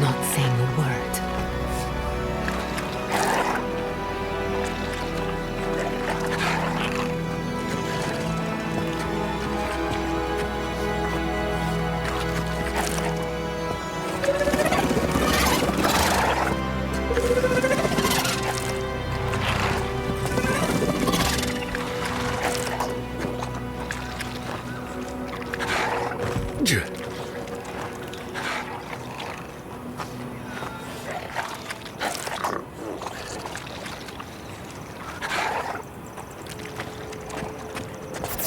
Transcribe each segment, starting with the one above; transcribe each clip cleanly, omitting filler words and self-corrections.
Not saying a word.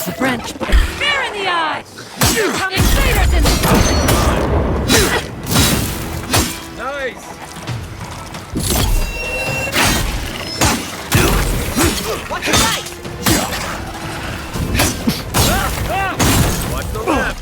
The branch. Fear in the eye! You're coming invaders in the Nice! Watch your right! Watch the left!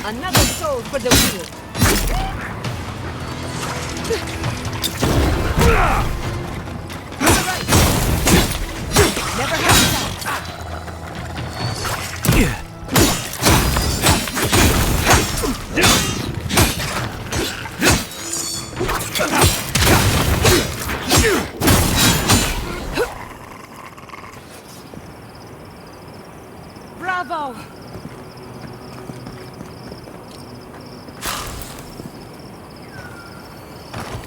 Another soul for the wheel. Never have Bravo!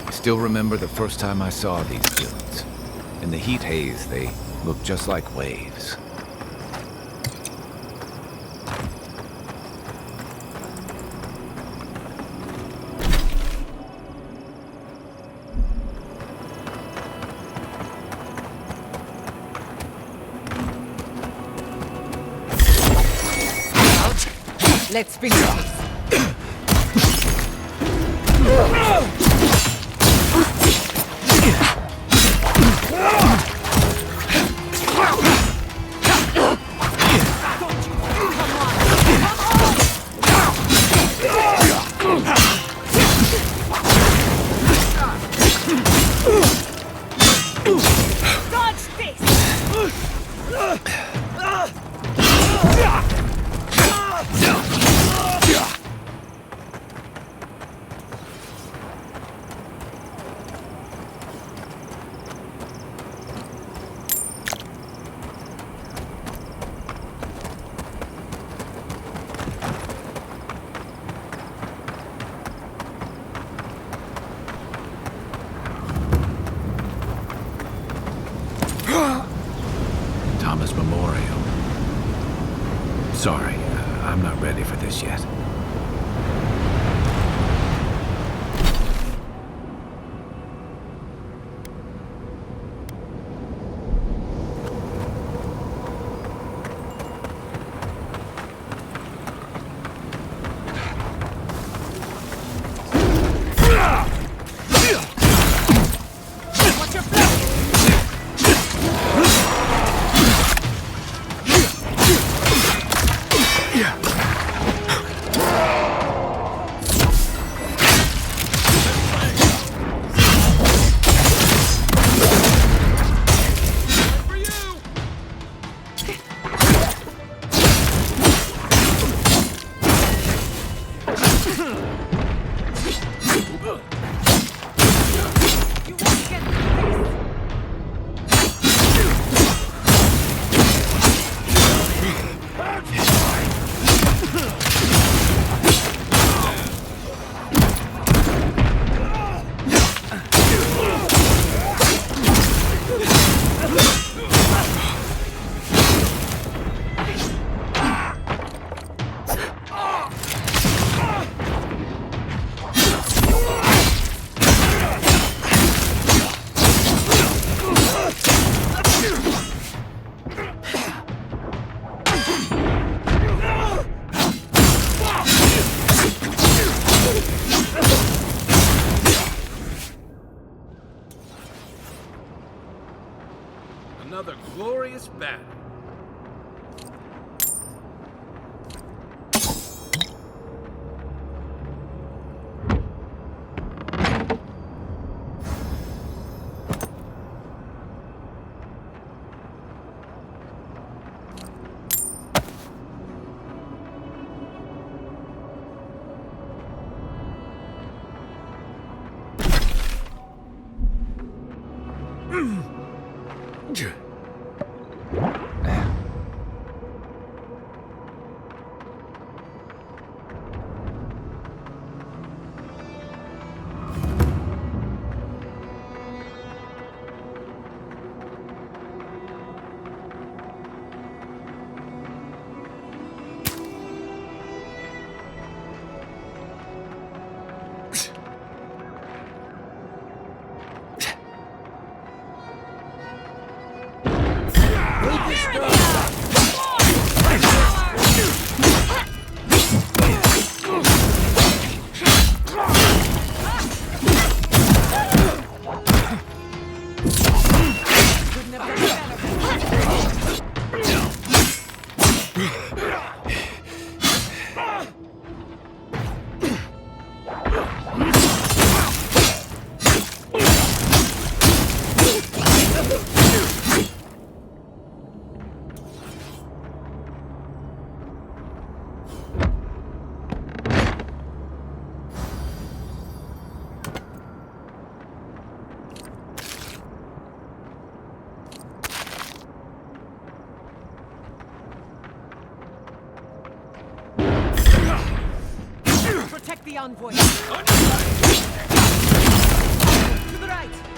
I still remember the first time I saw these dunes. In the heat haze, they looked just like waves. Let's finish this. Thomas Memorial. Sorry, I'm not ready for this yet. glorious battle. Protect the envoy. To the right.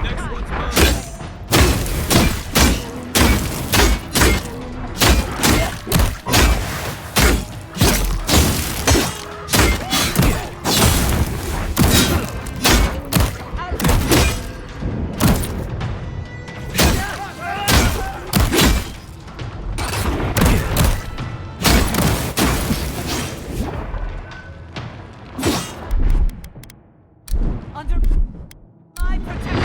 Next one's mine. Under my protection.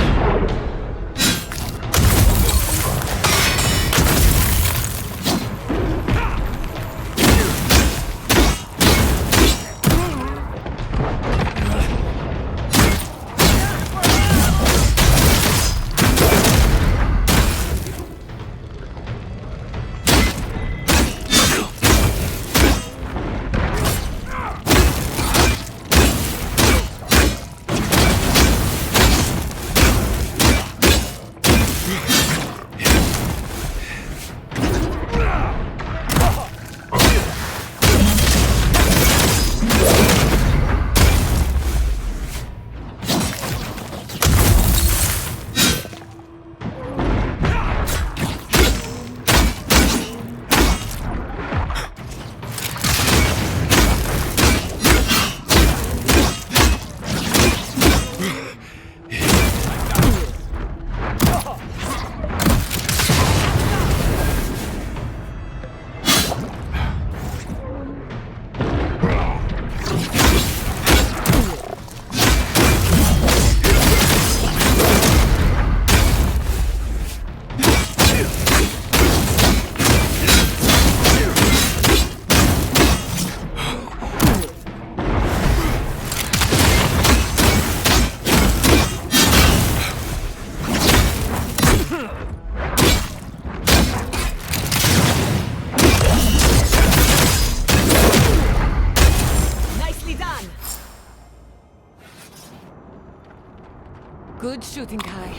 Good shooting, Kai.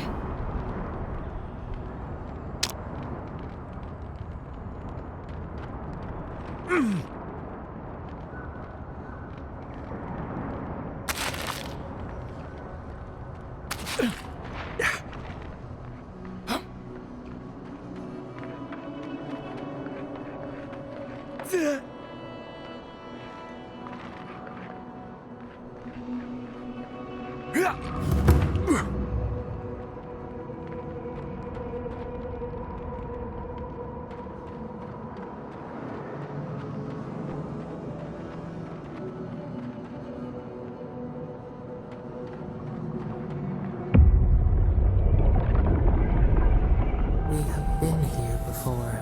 We have been here before.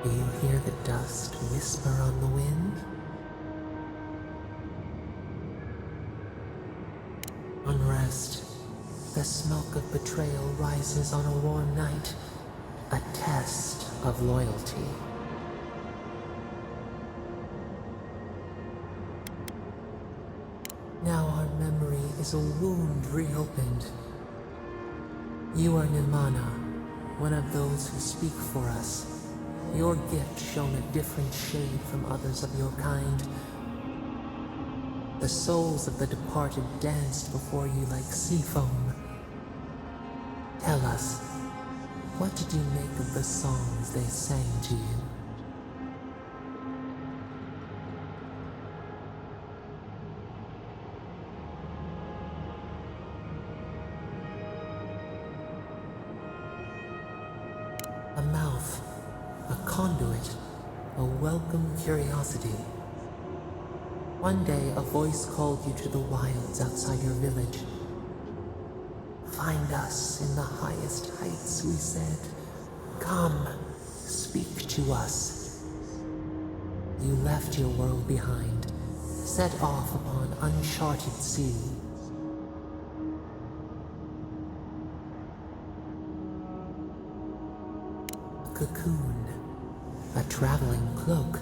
Do you hear the dust whisper on the wind? Unrest. The smoke of betrayal rises on a warm night. A test of loyalty. Now our memory is a wound reopened. You are Nimana, one of those who speak for us. Your gift shone a different shade from others of your kind. The souls of the departed danced before you like sea foam. Tell us, what did you make of the songs they sang to you? A mouth, a conduit, a welcome curiosity. One day a voice called you to the wilds outside your village. Find us in the highest heights, we said. Come, speak to us. You left your world behind, set off upon uncharted sea. Cocoon, a traveling cloak.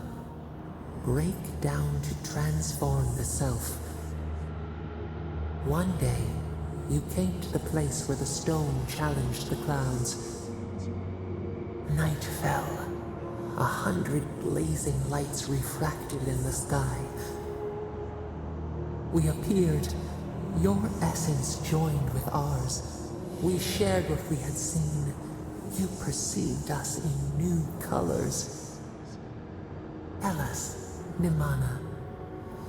Break down to transform the self. One day, you came to the place where the stone challenged the clouds. Night fell. 100 blazing lights refracted in the sky. We appeared. Your essence joined with ours. We shared what we had seen. You perceived us in new colors. Tell us, Nimana,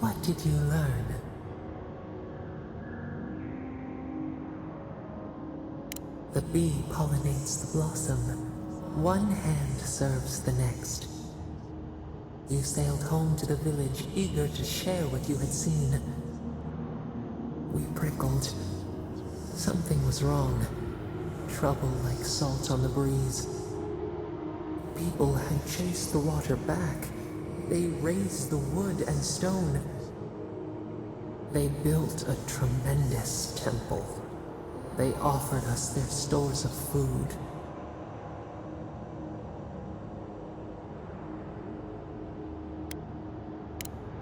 what did you learn? The bee pollinates the blossom. One hand serves the next. You sailed home to the village, eager to share what you had seen. We prickled. Something was wrong. Trouble like salt on the breeze. People had chased the water back. They raised the wood and stone. They built a tremendous temple. They offered us their stores of food.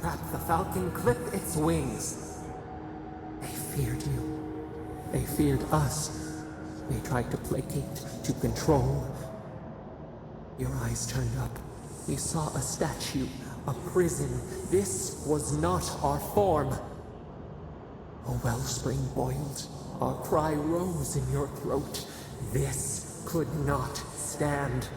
Trap the falcon, clip its wings. They feared you. They feared us. They tried to placate, to control. Your eyes turned up. You saw a statue, a prison. This was not our form. A wellspring boiled. Our cry rose in your throat. This could not stand.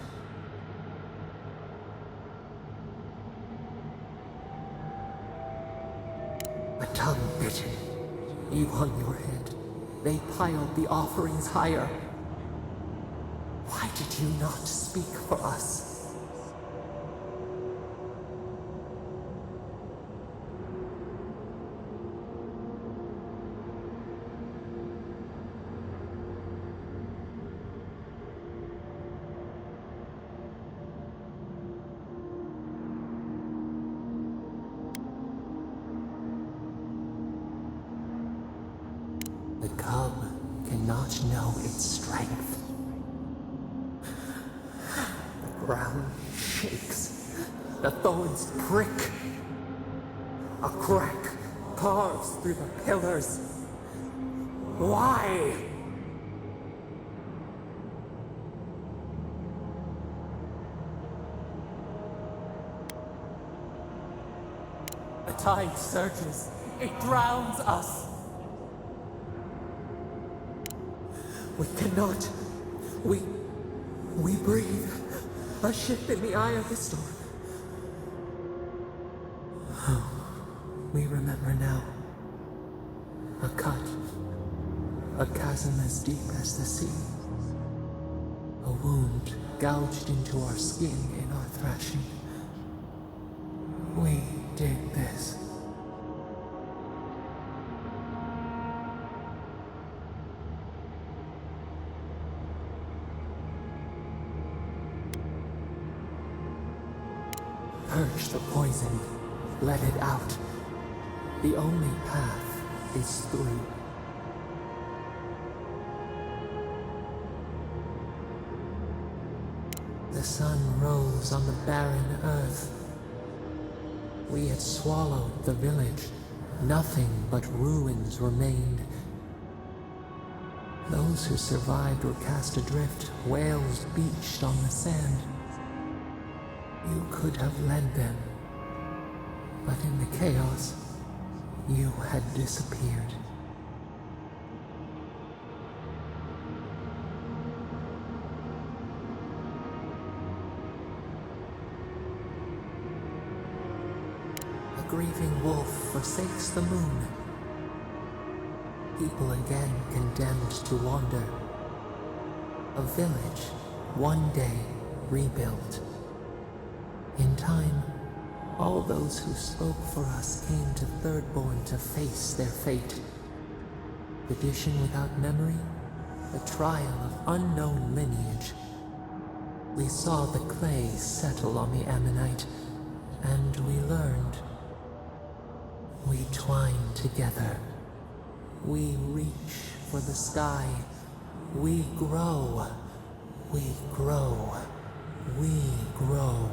A tongue bitten. You hung your head. They piled the offerings higher. Why did you not speak for us? The cub cannot know its strength. The ground shakes. The thorns prick. A crack carves through the pillars. Why? The tide surges. It drowns us. We cannot. We breathe. A ship in the eye of the storm. We remember now. A cut. A chasm as deep as the sea. A wound gouged into our skin in our thrashing. We did this. Purge the poison. Let it out. The only path is through. The sun rose on the barren earth. We had swallowed the village. Nothing but ruins remained. Those who survived were cast adrift, whales beached on the sand. You could have led them, but in the chaos, you had disappeared. A grieving wolf forsakes the moon. People again condemned to wander. A village, one day rebuilt. In time, all those who spoke for us came to Thirdborn to face their fate. Tradition without memory, a trial of unknown lineage. We saw the clay settle on the ammonite, and we learned. We twine together. We reach for the sky. We grow. We grow. We grow.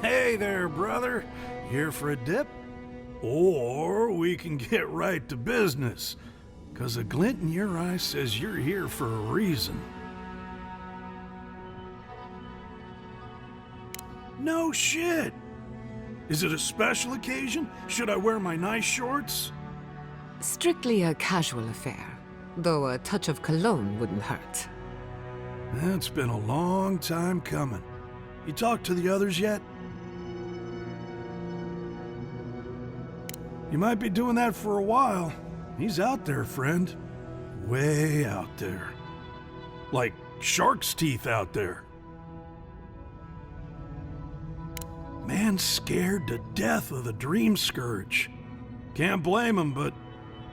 Hey there, brother. Here for a dip? Or we can get right to business. 'Cause a glint in your eye says you're here for a reason. No shit! Is it a special occasion? Should I wear my nice shorts? Strictly a casual affair, though a touch of cologne wouldn't hurt. It's been a long time coming. You talked to the others yet? You might be doing that for a while. He's out there, friend. Way out there. Like shark's teeth out there. Man's scared to death of the Dream Scourge. Can't blame him, but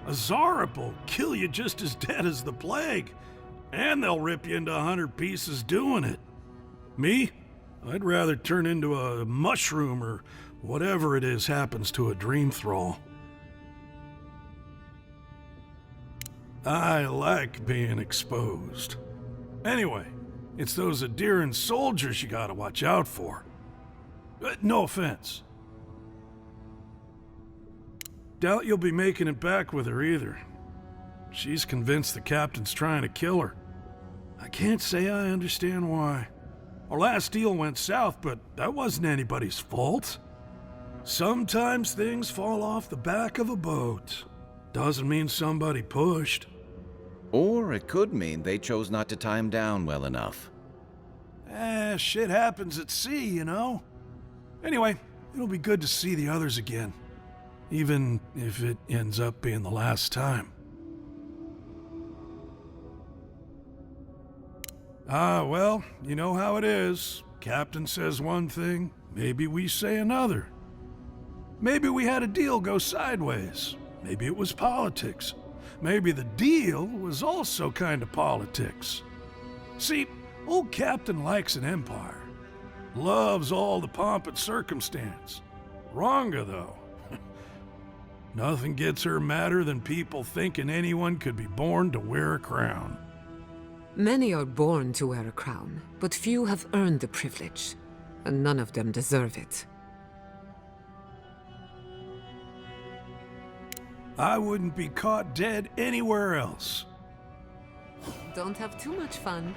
a Zarep will kill you just as dead as the plague. And they'll rip you into 100 pieces doing it. Me? I'd rather turn into a mushroom or whatever it is happens to a dream thrall. I like being exposed. Anyway, it's those Adiran soldiers you gotta watch out for. No offense. Doubt you'll be making it back with her either. She's convinced the captain's trying to kill her. I can't say I understand why. Our last deal went south, but that wasn't anybody's fault. Sometimes things fall off the back of a boat. Doesn't mean somebody pushed. Or it could mean they chose not to tie him down well enough. Shit happens at sea, you know? Anyway, it'll be good to see the others again. Even if it ends up being the last time. Well, you know how it is. Captain says one thing, maybe we say another. Maybe we had a deal go sideways. Maybe it was politics. Maybe the deal was also kind of politics. See, old Captain likes an empire. Loves all the pomp and circumstance. Wronga, though. Nothing gets her madder than people thinking anyone could be born to wear a crown. Many are born to wear a crown, but few have earned the privilege, and none of them deserve it. I wouldn't be caught dead anywhere else. Don't have too much fun.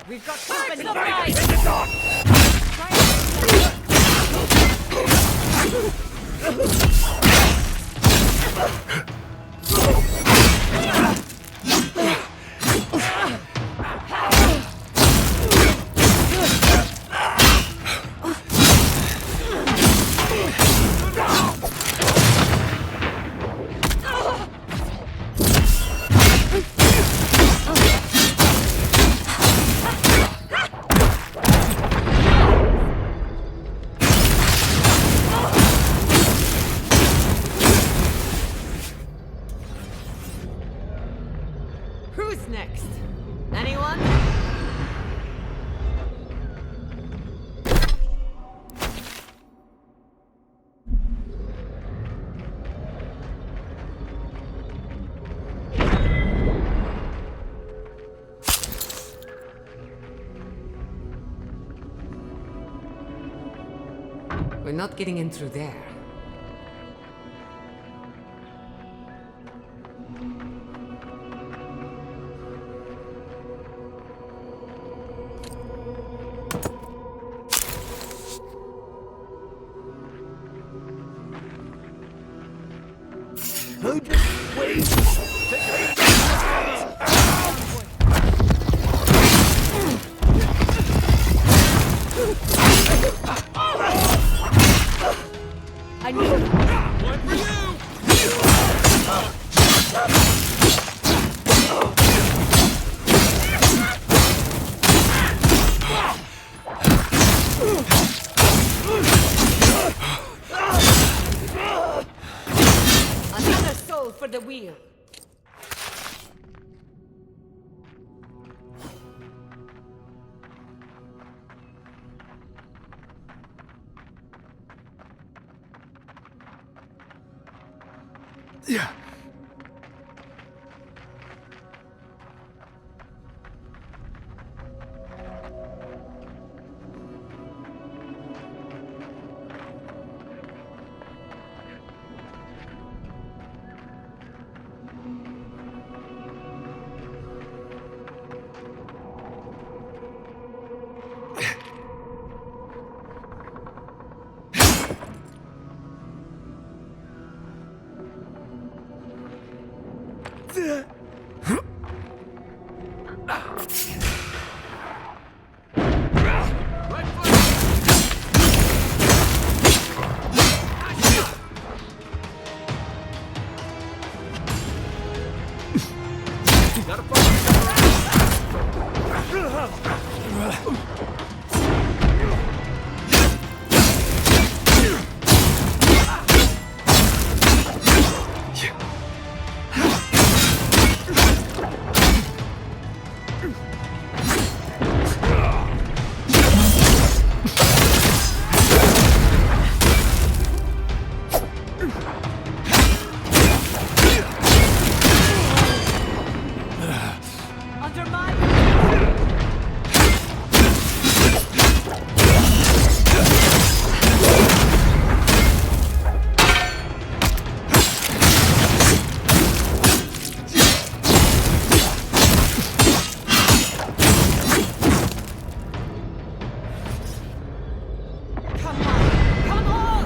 We've got company! not getting in through there. I need it. One for you! Another soul for the wheel. Yeah. Under my... Come on! Come on!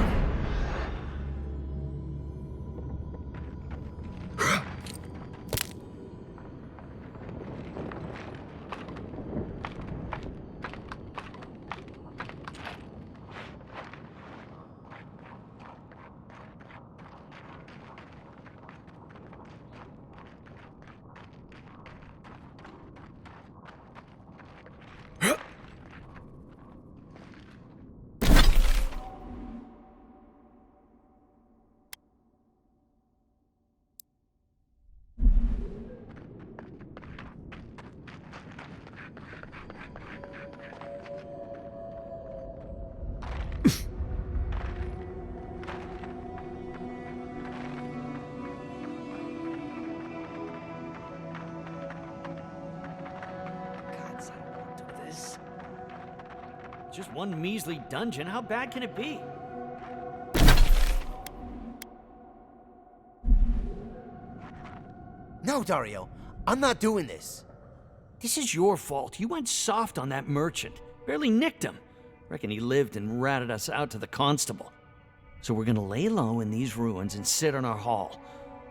Gods, I don't want to do this. Just one measly dungeon, how bad can it be? No, Dario, I'm not doing this. This is your fault. You went soft on that merchant. Barely nicked him. Reckon he lived and ratted us out to the constable. So we're gonna lay low in these ruins and sit on our haul.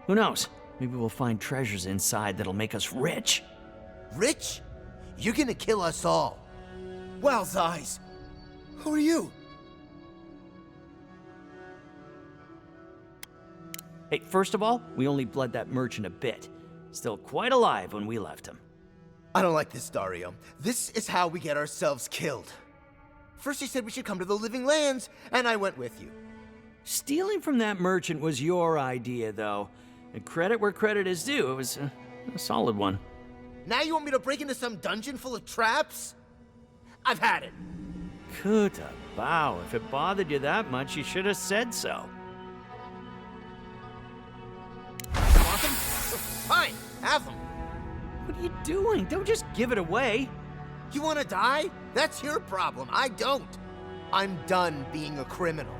Who knows? Maybe we'll find treasures inside that'll make us rich. Rich? You're gonna kill us all. Wow's eyes. Who are you? Hey, first of all, we only bled that merchant a bit. Still quite alive when we left him. I don't like this, Dario. This is how we get ourselves killed. First you said we should come to the Living Lands, and I went with you. Stealing from that merchant was your idea, though. And credit where credit is due. It was a solid one. Now you want me to break into some dungeon full of traps? I've had it. Kuta, bow. If it bothered you that much, you should have said so. Want them? Fine, have them. What are you doing? Don't just give it away. You want to die? That's your problem. I don't. I'm done being a criminal.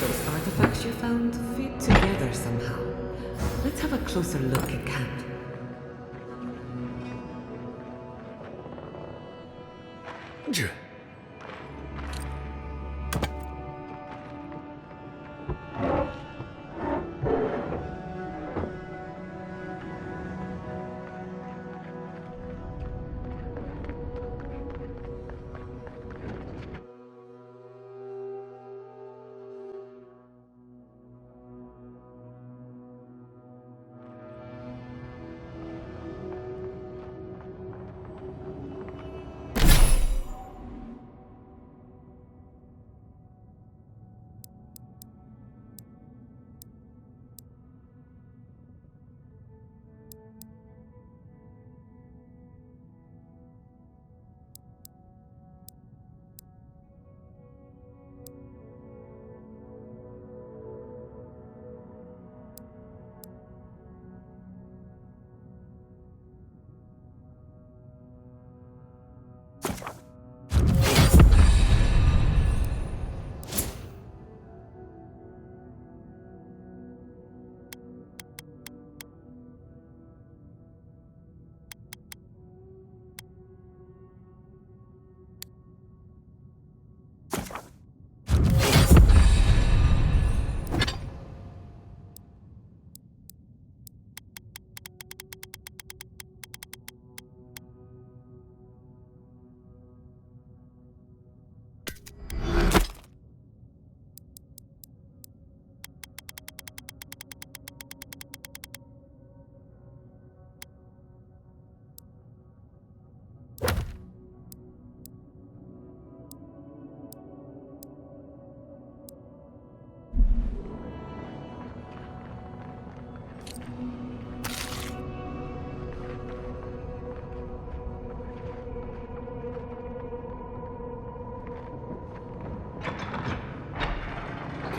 Those artifacts you found fit together somehow. Let's have a closer look at camp.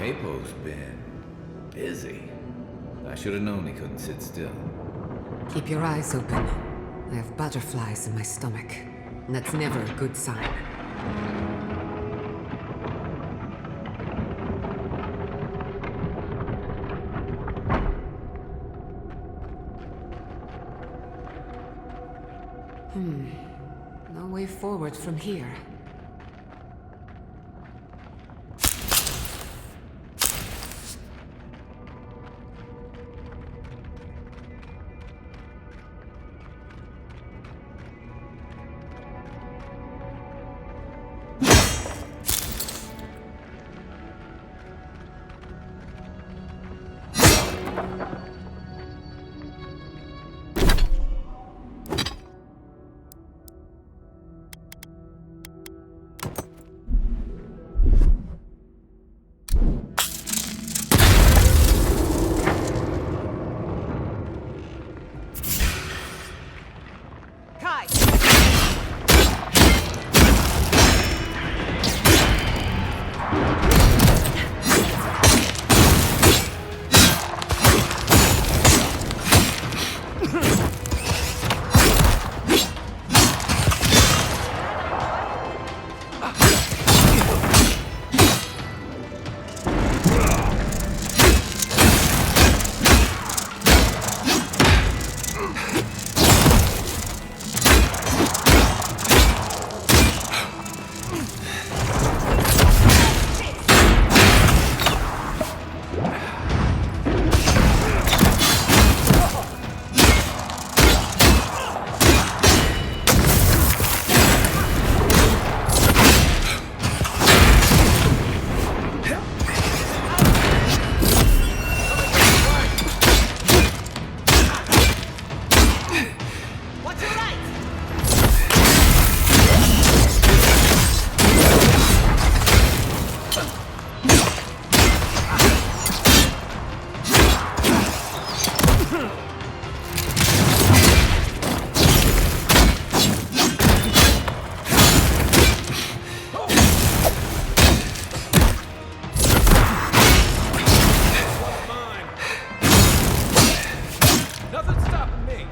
Capo's been busy. I should have known he couldn't sit still. Keep your eyes open. I have butterflies in my stomach. And that's never a good sign. No way forward from here. Nothing's stopping me.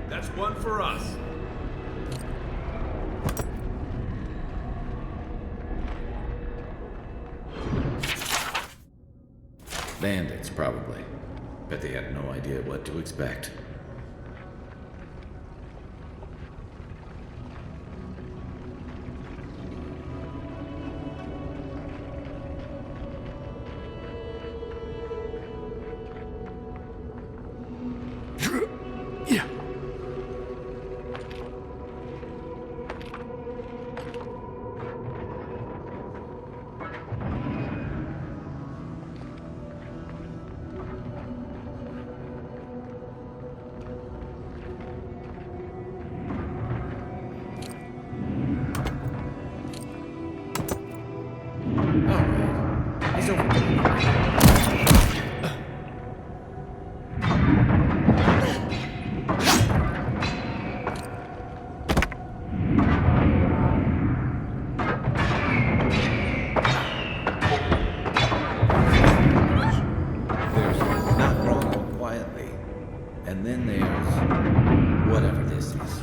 That's one for us. Bandits, probably. Bet they had no idea what to expect. He's over there. There's not growing quietly. And then there's whatever this is.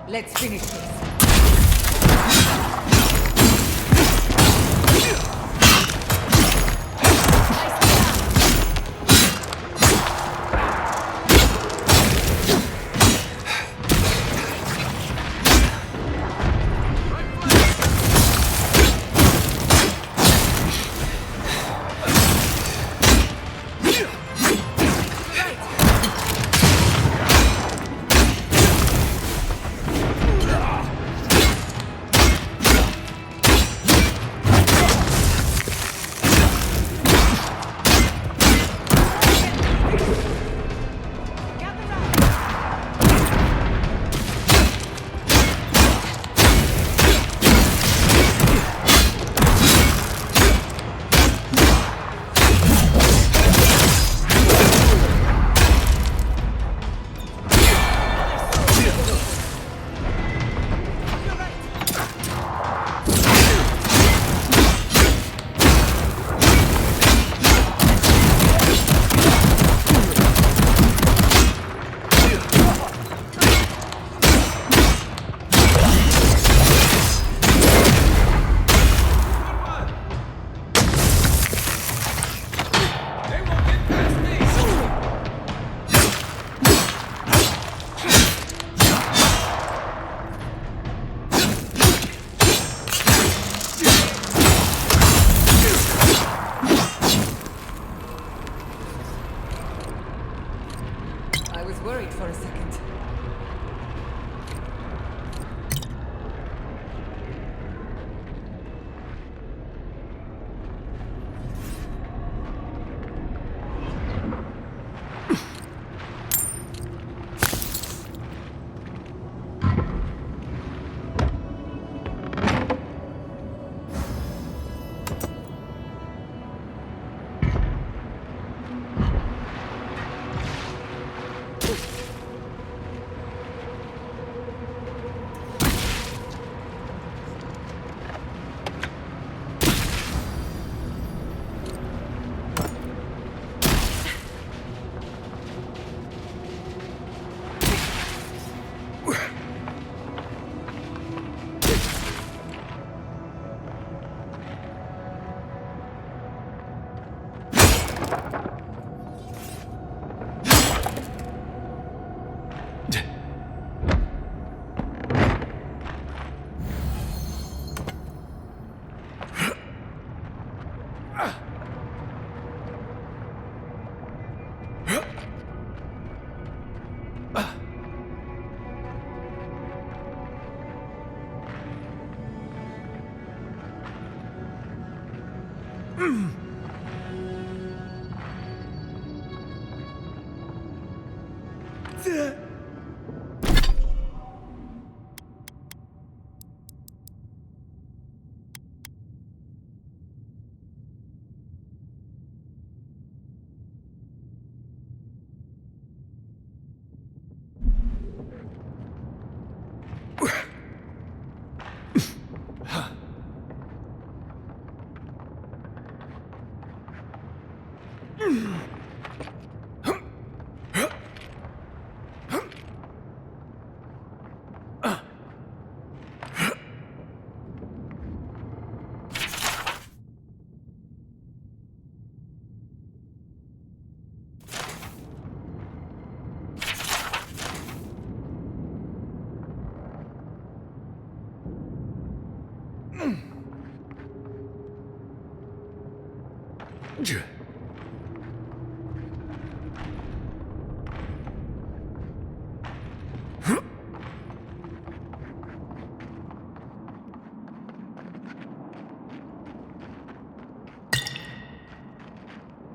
Let's finish this.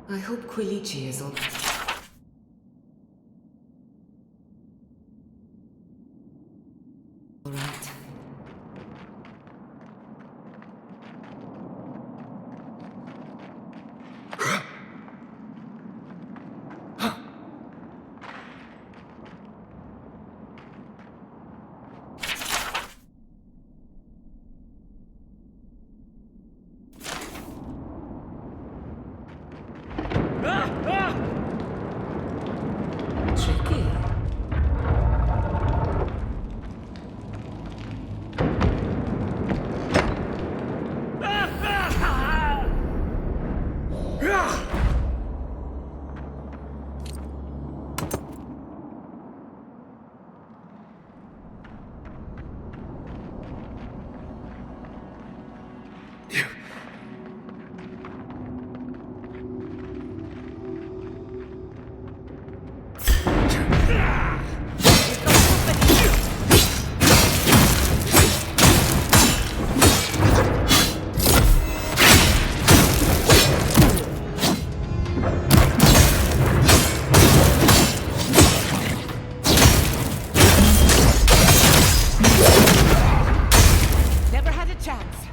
I hope Quilichi is all... Alright. Tricky. Never had a chance.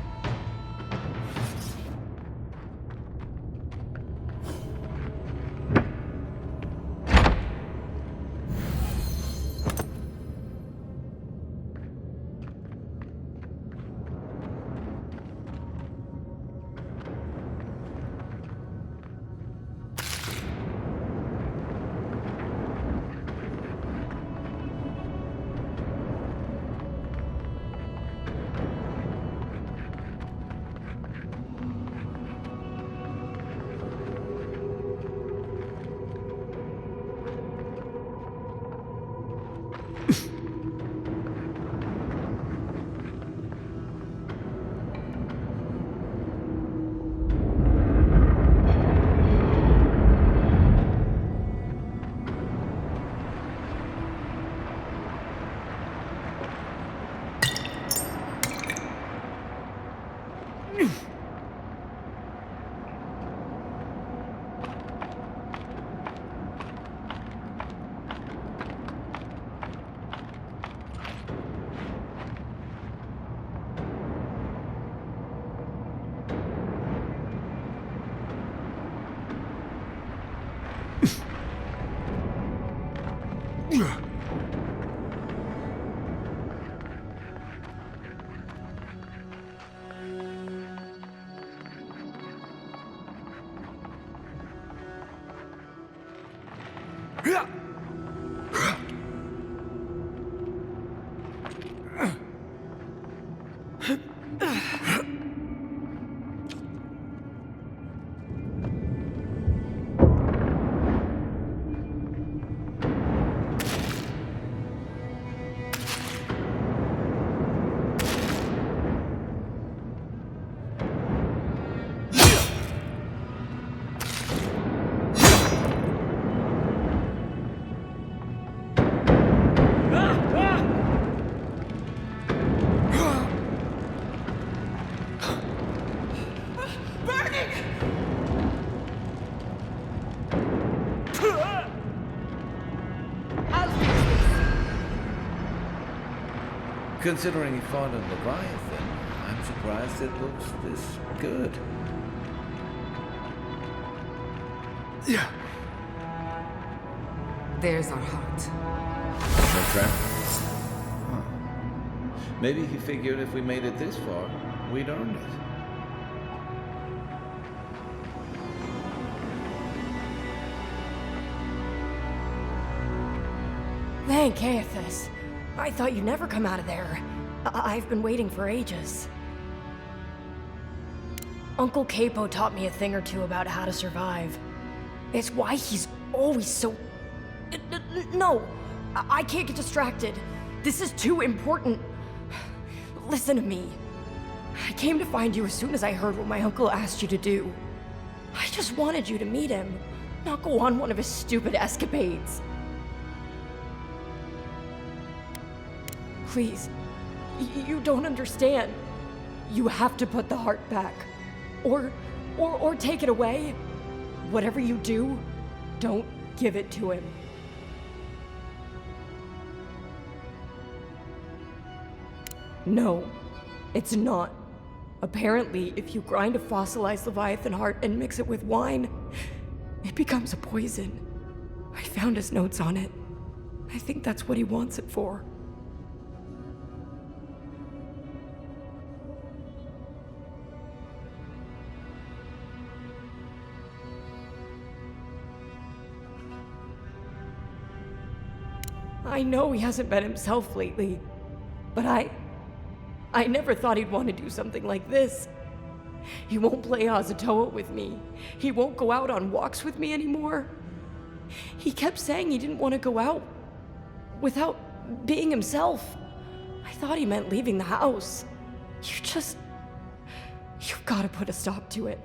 Considering he fought a Leviathan, I'm surprised it looks this good. Yeah. There's our heart. No trap? Huh. Maybe he figured if we made it this far, we'd earned it. Thank Aethys. I thought you'd never come out of there. I've been waiting for ages. Uncle Capo taught me a thing or two about how to survive. It's why he's always so... No! I can't get distracted. This is too important. Listen to me. I came to find you as soon as I heard what my uncle asked you to do. I just wanted you to meet him, not go on one of his stupid escapades. Please, you don't understand. You have to put the heart back. Or take it away. Whatever you do, don't give it to him. No, it's not. Apparently, if you grind a fossilized Leviathan heart and mix it with wine, it becomes a poison. I found his notes on it. I think that's what he wants it for. I know he hasn't been himself lately, but I never thought he'd want to do something like this. He won't play Azatoa with me. He won't go out on walks with me anymore. He kept saying he didn't want to go out without being himself. I thought he meant leaving the house. You've got to put a stop to it.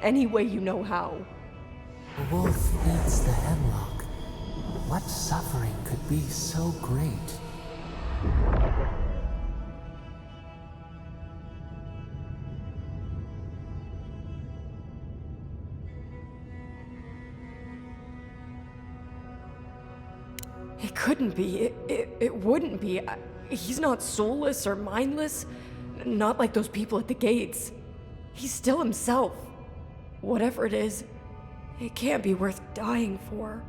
Any way you know how. The wolf eats the hemlock. What suffering could be so great? It couldn't be. It wouldn't be. He's not soulless or mindless. Not like those people at the gates. He's still himself. Whatever it is, it can't be worth dying for.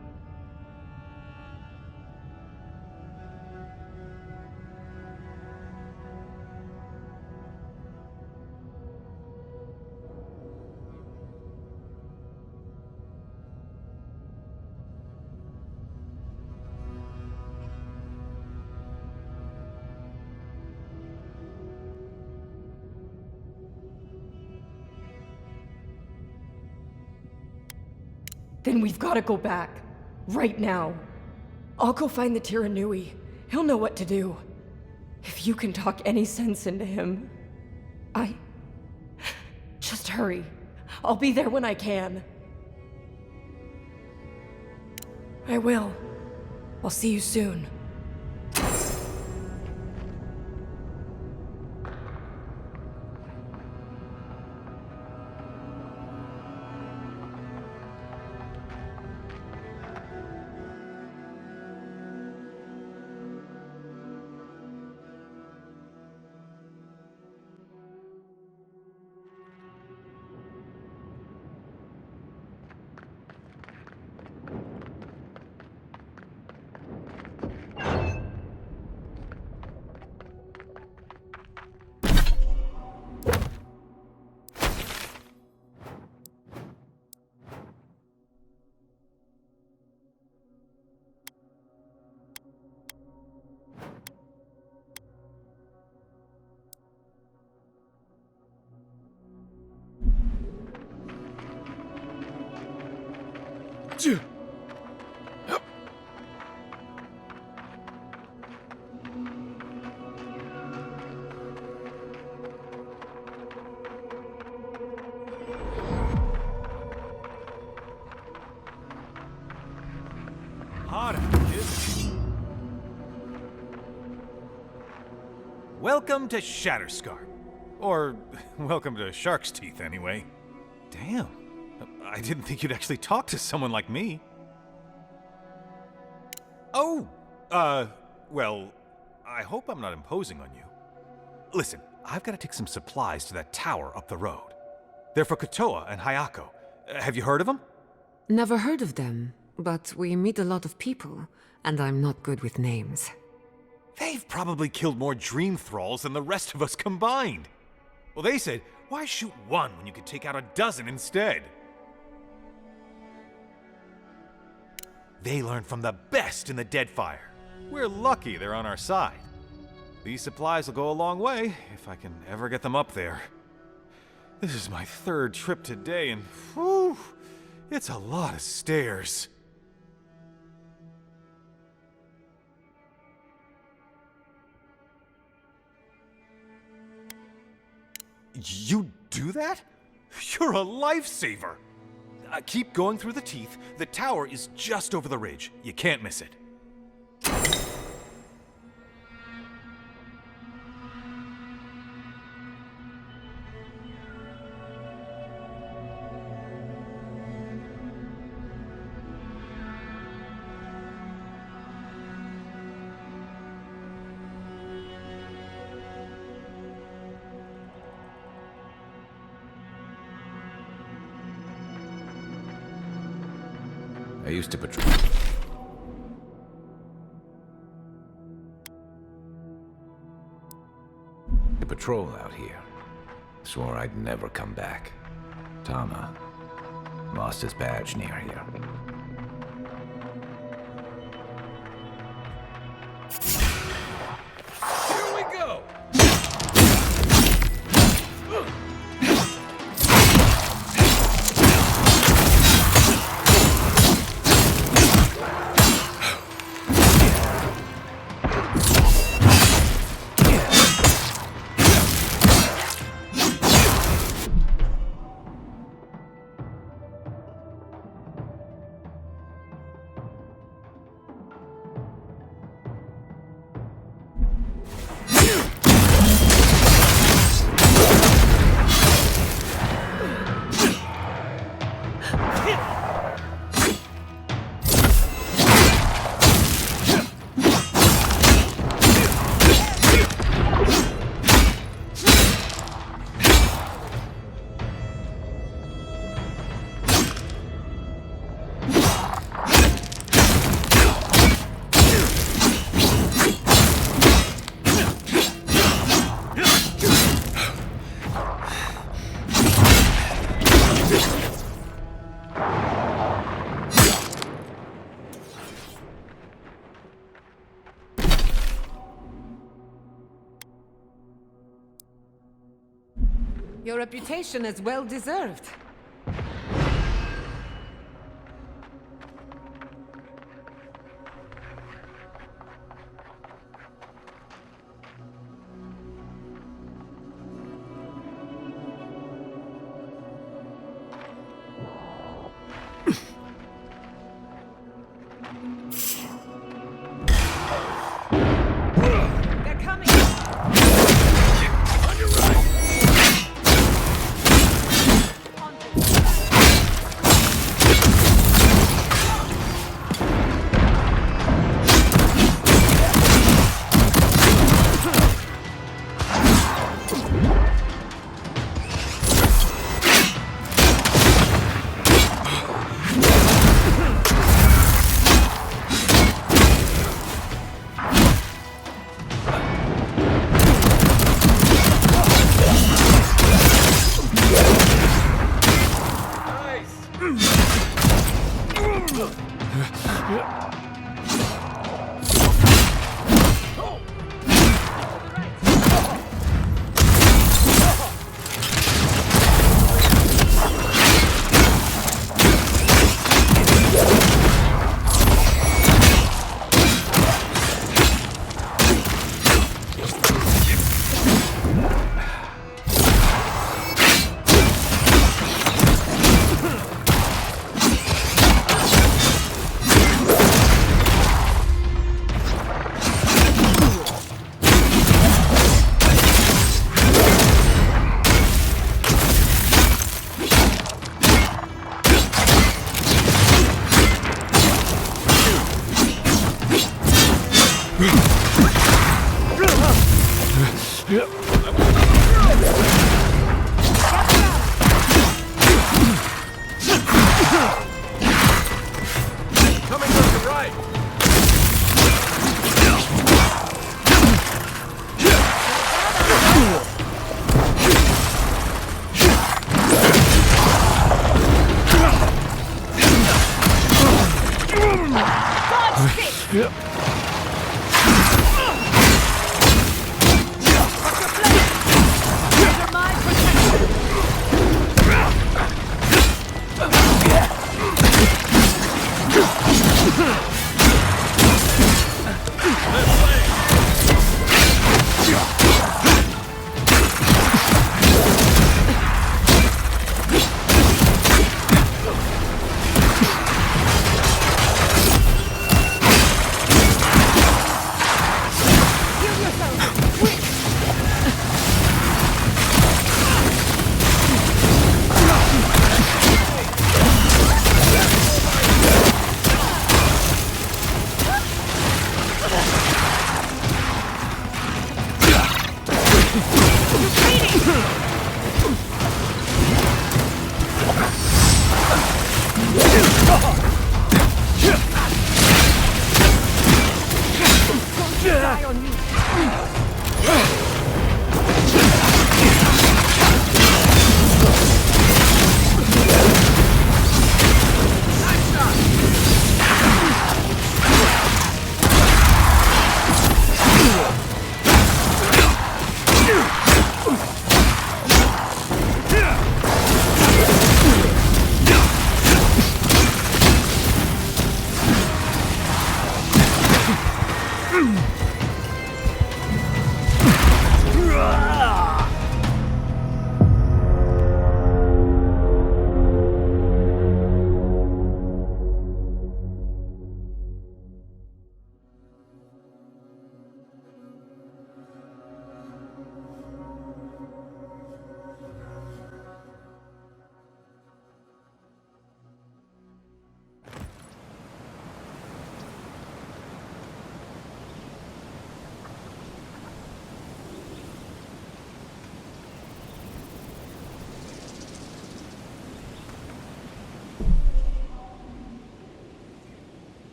Then we've got to go back. Right now. I'll go find the Tiranui. He'll know what to do. If you can talk any sense into him, Just hurry. I'll be there when I can. I will. I'll see you soon. Hot out, kid. Welcome to Shatterscrap. Or, welcome to Shark's Teeth, anyway. Damn. I didn't think you'd actually talk to someone like me. Oh, well, I hope I'm not imposing on you. Listen, I've got to take some supplies to that tower up the road. They're for Kotoa and Hayako. Have you heard of them? Never heard of them, but we meet a lot of people, and I'm not good with names. They've probably killed more dream thralls than the rest of us combined. Well, they said, why shoot one when you could take out a dozen instead? They learned from the best in the Deadfire. We're lucky they're on our side. These supplies will go a long way if I can ever get them up there. This is my third trip today, and whew, it's a lot of stairs. You do that? You're a lifesaver! Keep going through the teeth. The tower is just over the ridge. You can't miss it. I used to patrol. To patrol out here. Swore I'd never come back. Tama lost his badge near here. Here we go! Your reputation is well deserved. They're coming! On Coming from the right!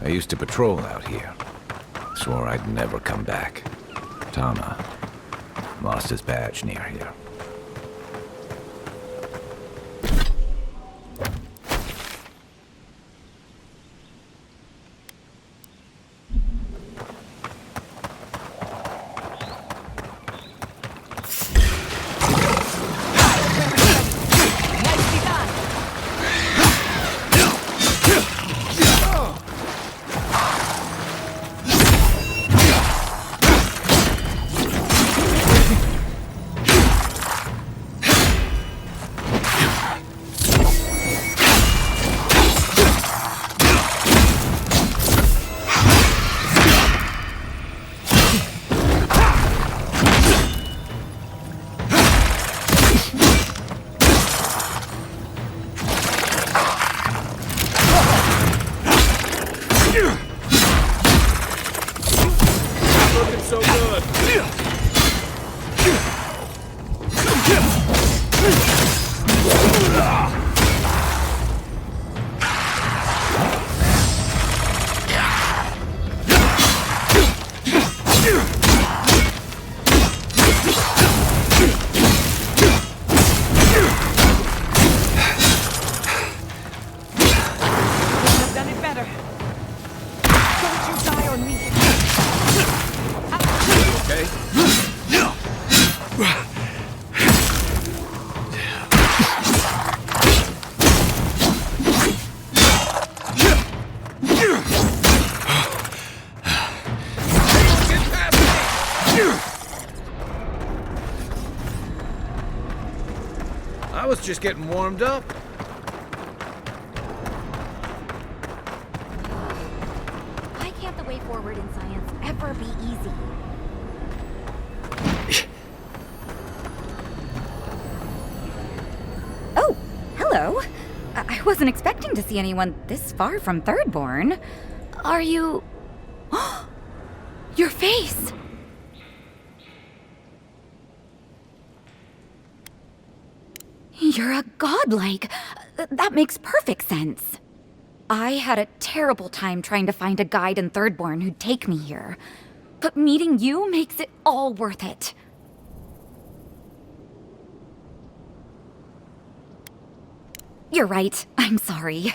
I used to patrol out here. Swore I'd never come back. Tama lost his badge near here. I was just getting warmed up. Why can't the way forward in science ever be easy? Oh, hello. I wasn't expecting to see anyone this far from Thirdborn. Are you... Your face! You're a godlike. That makes perfect sense. I had a terrible time trying to find a guide in Thirdborn who'd take me here. But meeting you makes it all worth it. You're right. I'm sorry.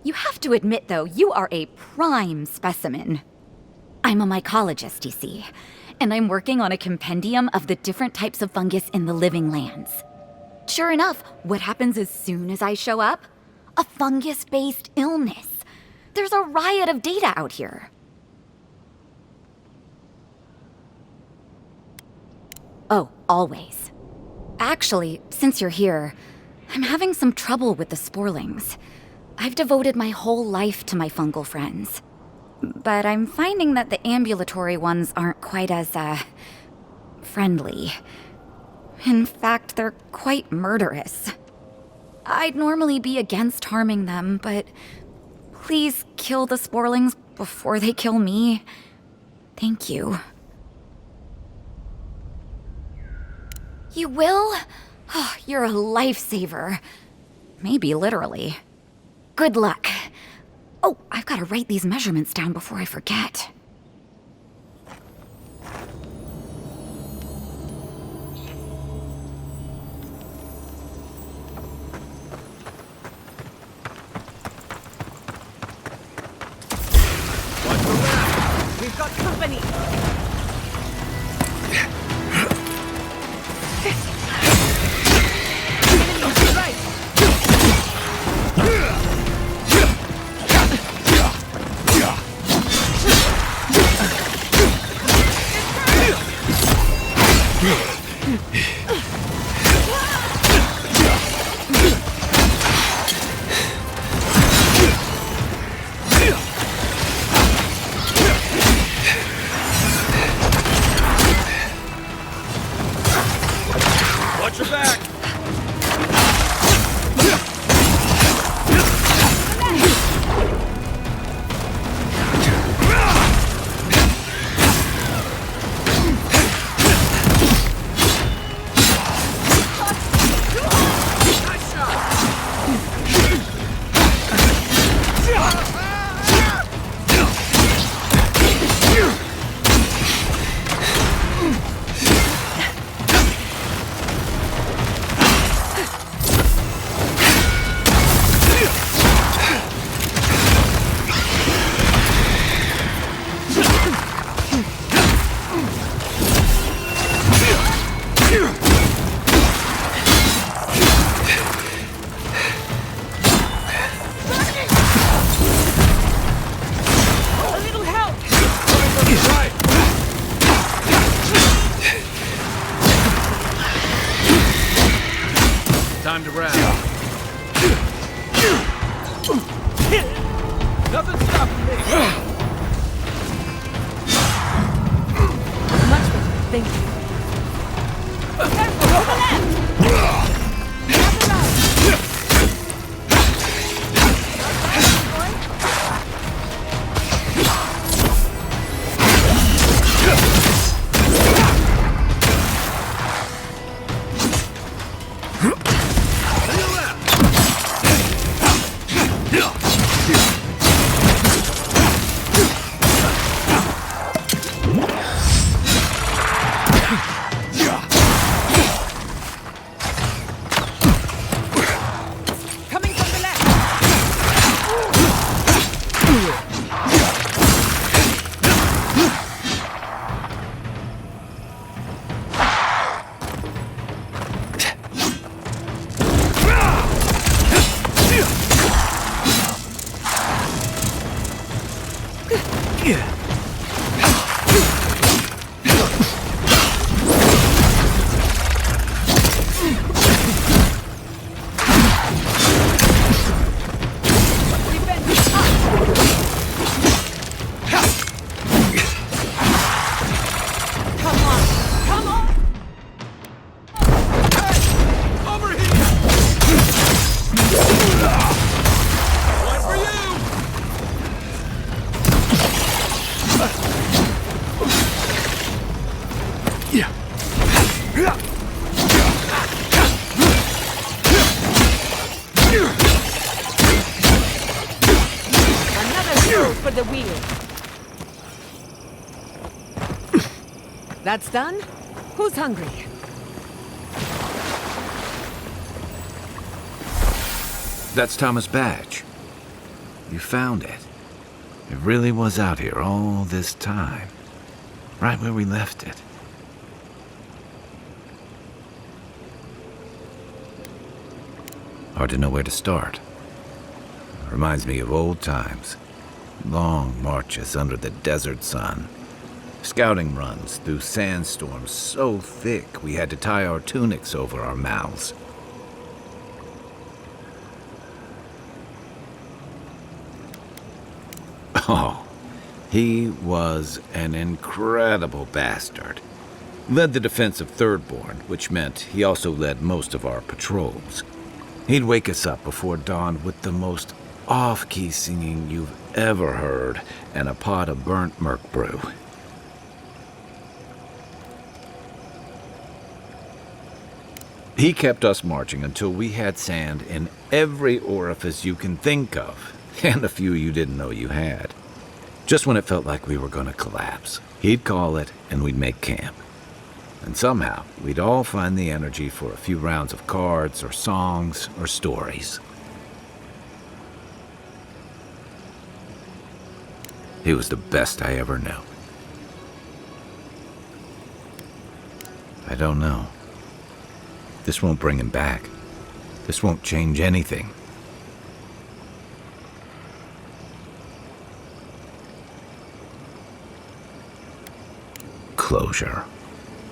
You have to admit, though, you are a prime specimen. I'm a mycologist, you see, and I'm working on a compendium of the different types of fungus in the living lands. Sure enough, what happens as soon as I show up? A fungus-based illness. There's a riot of data out here. Oh, always. Actually, since you're here, I'm having some trouble with the sporlings. I've devoted my whole life to my fungal friends. But I'm finding that the ambulatory ones aren't quite as, friendly. In fact, they're quite murderous. I'd normally be against harming them, but please kill the sporlings before they kill me. Thank you. You will? Oh, you're a lifesaver. Maybe literally. Good luck. Oh, I've got to write these measurements down before I forget. We've got company! Watch your back! Time to wrap. Nothing stopping me. Much better, thank you. Careful, go to the left! Grab the right. Another throw for the wheel. That's done? Who's hungry? That's Thomas' badge. You found it. It really was out here all this time. Right where we left it. Hard to know where to start. Reminds me of old times. Long marches under the desert sun. Scouting runs through sandstorms so thick we had to tie our tunics over our mouths. Oh, he was an incredible bastard. Led the defense of Thirdborn, which meant he also led most of our patrols. He'd wake us up before dawn with the most off-key singing you've ever heard and a pot of burnt merc brew. He kept us marching until we had sand in every orifice you can think of, and a few you didn't know you had. Just when it felt like we were going to collapse, he'd call it and we'd make camp. And somehow, we'd all find the energy for a few rounds of cards or songs or stories. He was the best I ever knew. I don't know. This won't bring him back. This won't change anything. Closure.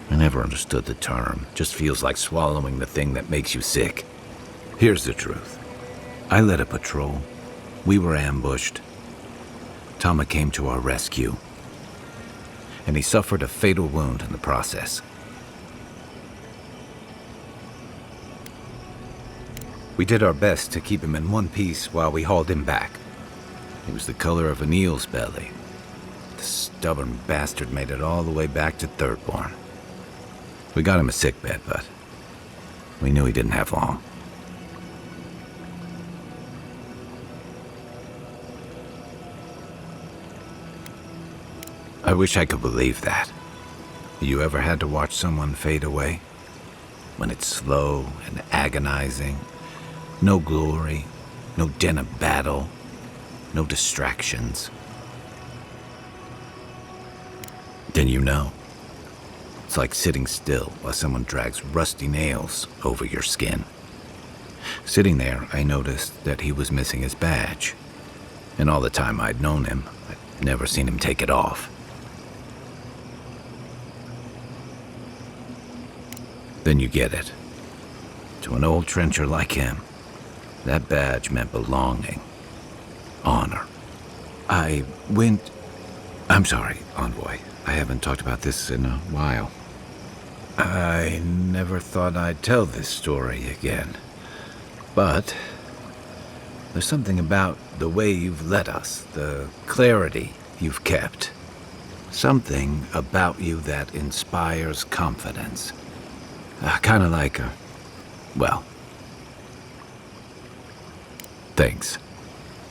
I never understood the term. Just feels like swallowing the thing that makes you sick. Here's the truth. I led a patrol. We were ambushed. Tama came to our rescue. And he suffered a fatal wound in the process. We did our best to keep him in one piece while we hauled him back. He was the color of an eel's belly. The stubborn bastard made it all the way back to Thirdborn. We got him a sickbed, but we knew he didn't have long. I wish I could believe that. You ever had to watch someone fade away? When it's slow and agonizing, no glory, no din of battle, no distractions. Then you know. It's like sitting still while someone drags rusty nails over your skin. Sitting there, I noticed that he was missing his badge. And all the time I'd known him, I'd never seen him take it off. Then you get it. To an old trencher like him, that badge meant belonging, honor. I'm sorry, Envoy. I haven't talked about this in a while. I never thought I'd tell this story again. But there's something about the way you've led us, the clarity you've kept. Something about you that inspires confidence. Kind of like well, thanks.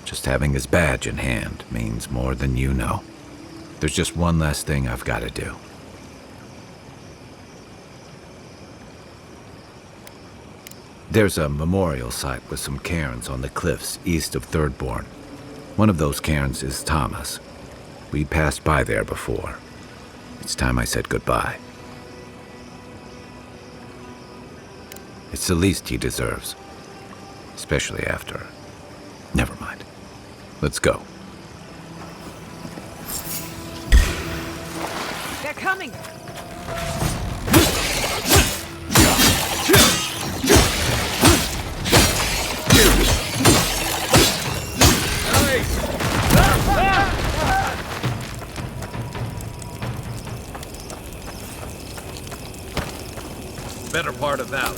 Just having his badge in hand means more than you know. There's just one last thing I've got to do. There's a memorial site with some cairns on the cliffs east of Thirdborn. One of those cairns is Tama's. We passed by there before. It's time I said goodbye. It's the least he deserves. Especially after... Never mind. Let's go. They're coming! Better part of Valley.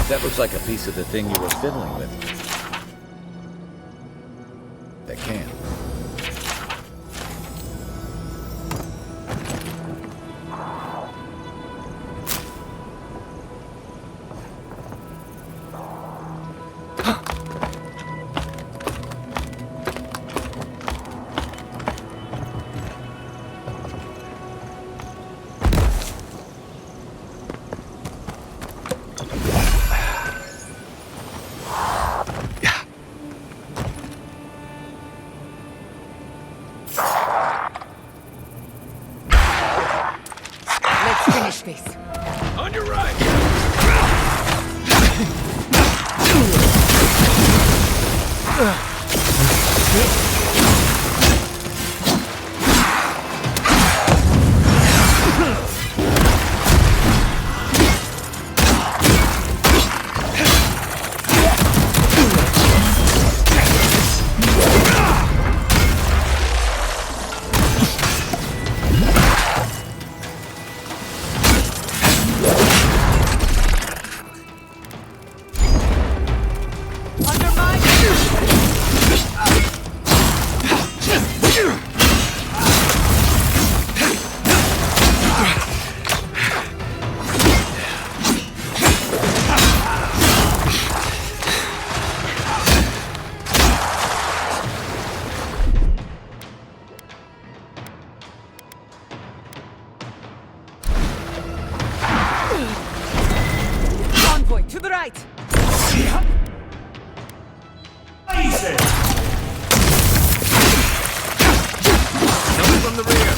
That looks like a piece of the thing you were fiddling with. The can. Finish this. On your right! To the right! Easy! Coming from the rear.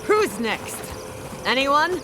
Who's next? Anyone?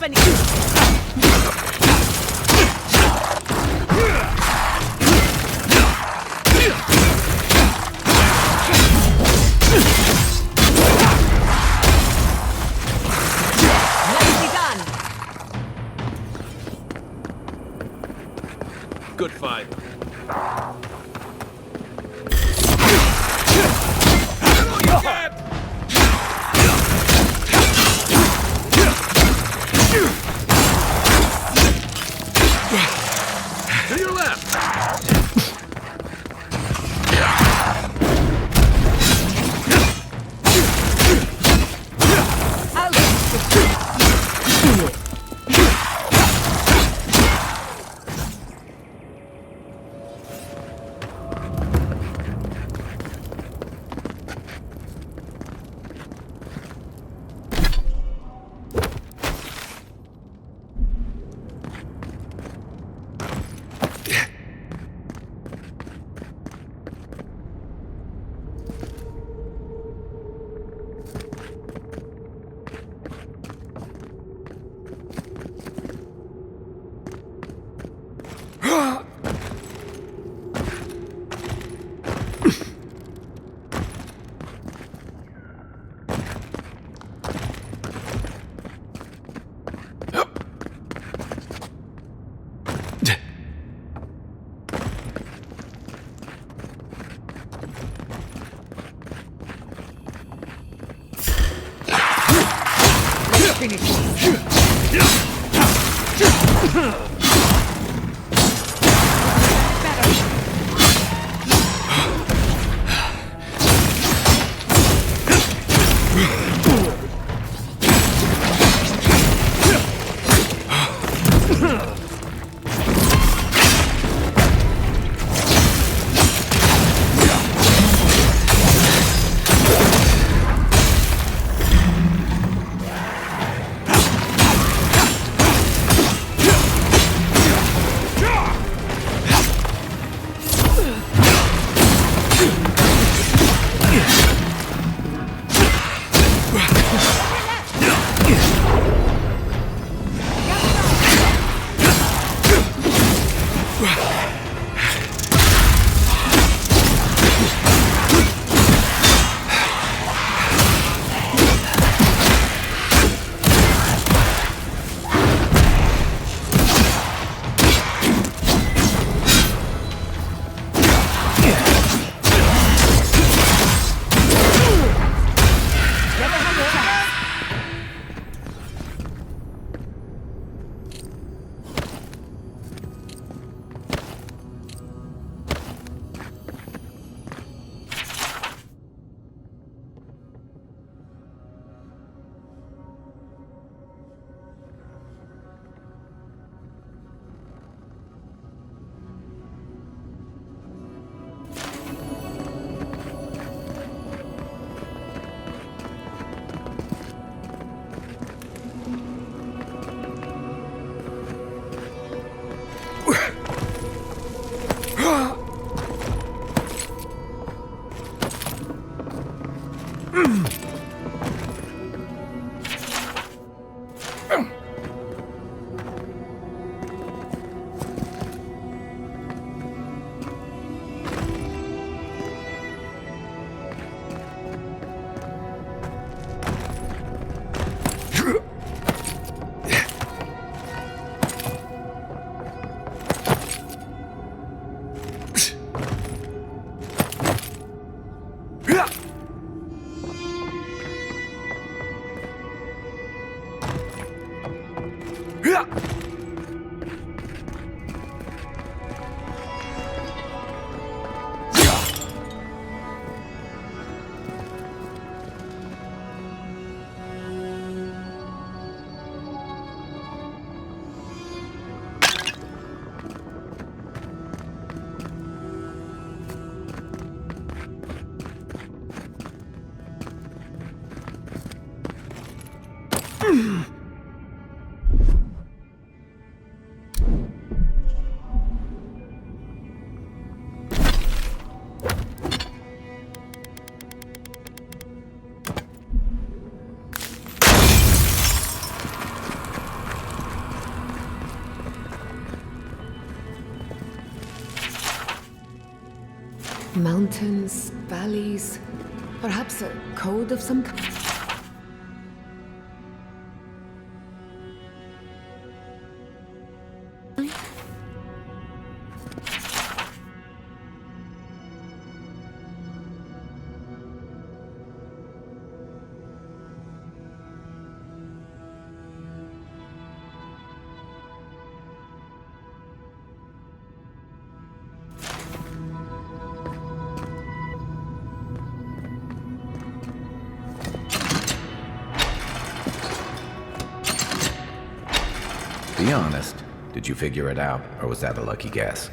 any... Nicely done. Good fight. To your left. Mountains, valleys, perhaps a code of some kind. Be honest. Did you figure it out, or was that a lucky guess?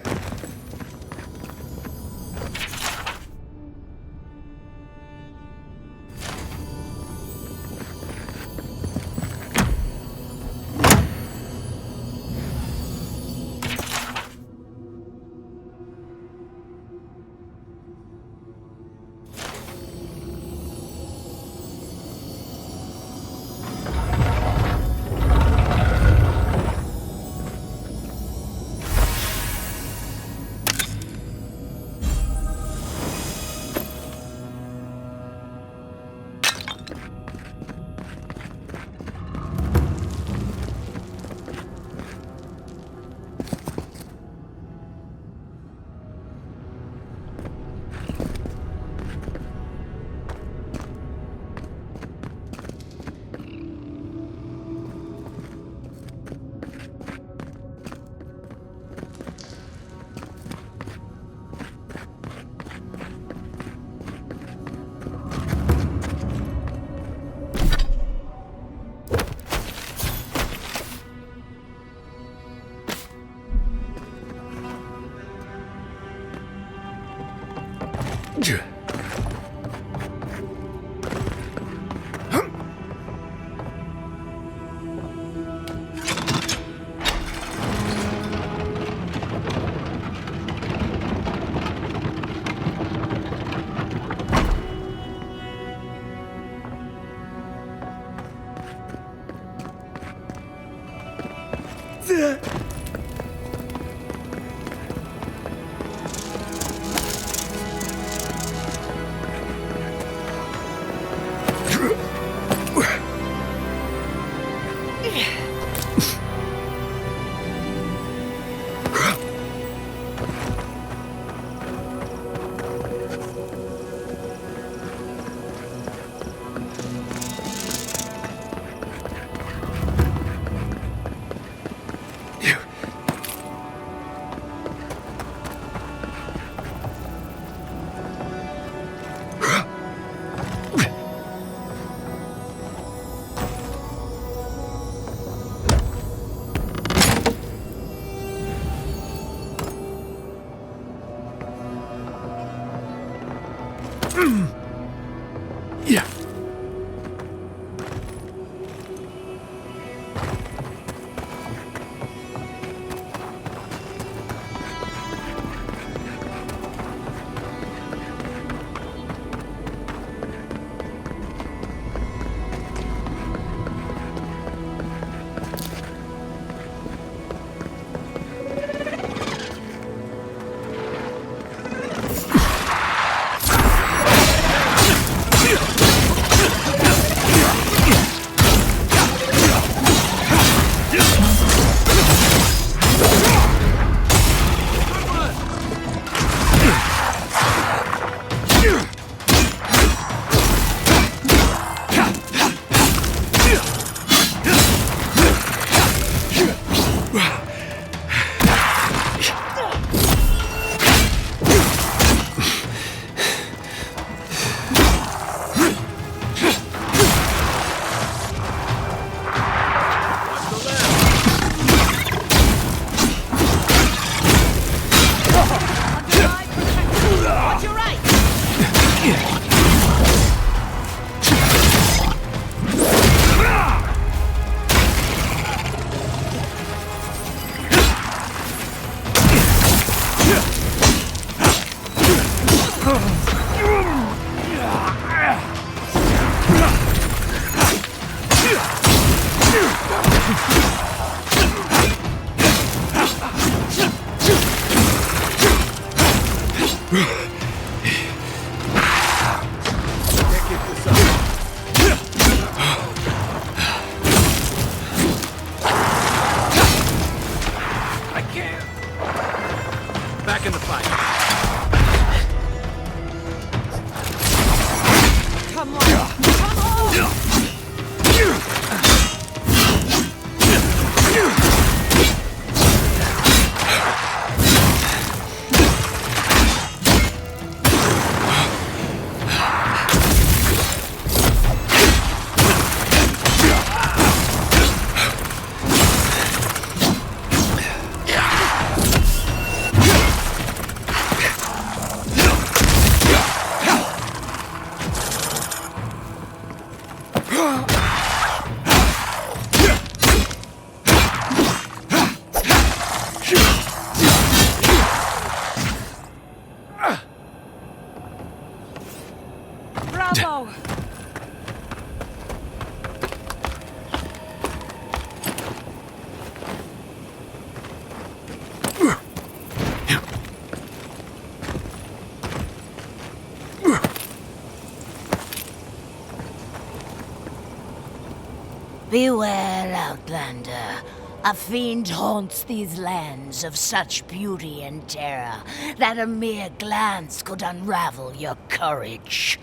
Beware, Outlander. A fiend haunts these lands of such beauty and terror that a mere glance could unravel your courage.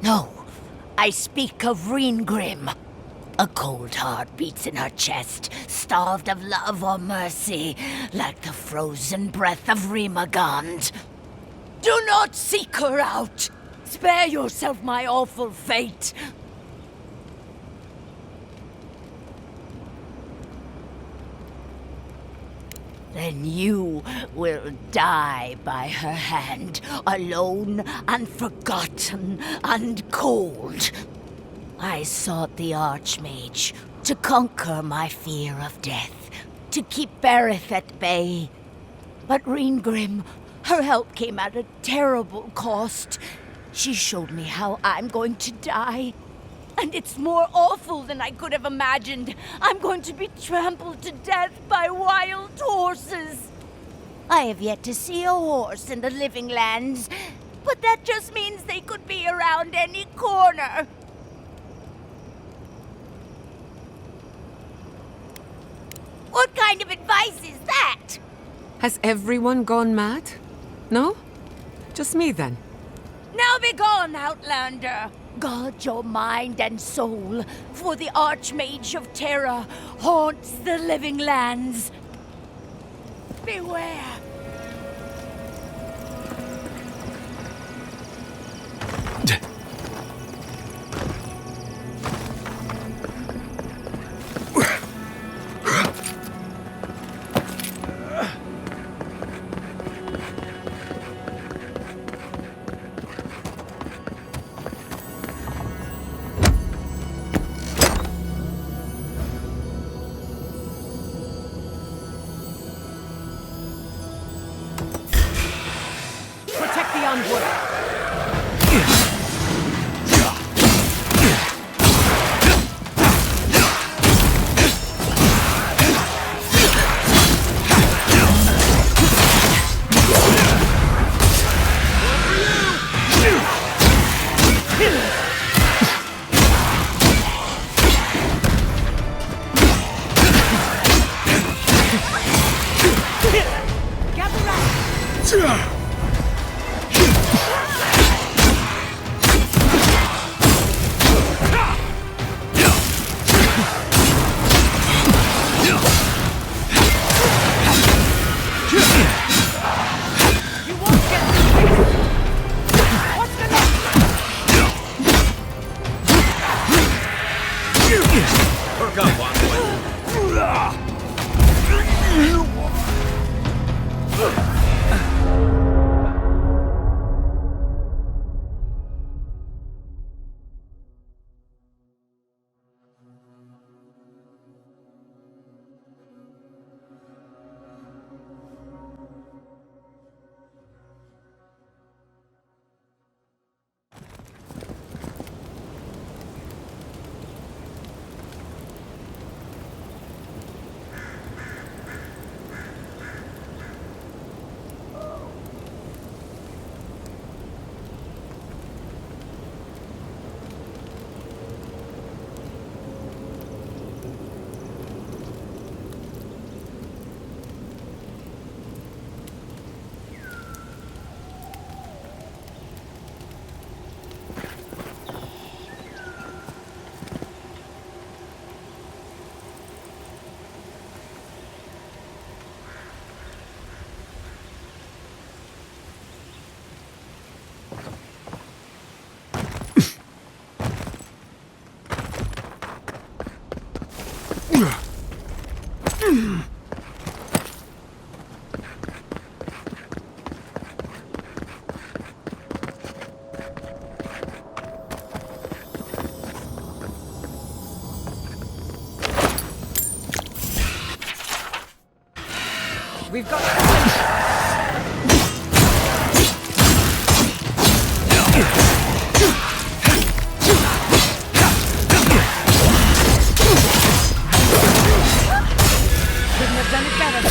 No, I speak of Reengrim. A cold heart beats in her chest, starved of love or mercy, like the frozen breath of Rimagond. Do not seek her out! Spare yourself my awful fate! Then you will die by her hand, alone and forgotten and cold. I sought the Archmage to conquer my fear of death, to keep Berith at bay. But Reengrim, her help came at a terrible cost. She showed me how I'm going to die. And it's more awful than I could have imagined. I'm going to be trampled to death by wild horses. I have yet to see a horse in the living lands, but that just means they could be around any corner. What kind of advice is that? Has everyone gone mad? No? Just me then. Now be gone, Outlander! Guard your mind and soul, for the Archmage of Terror haunts the living lands. Beware! Protect the envoy! We've got... Couldn't have done it better.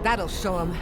That'll show him.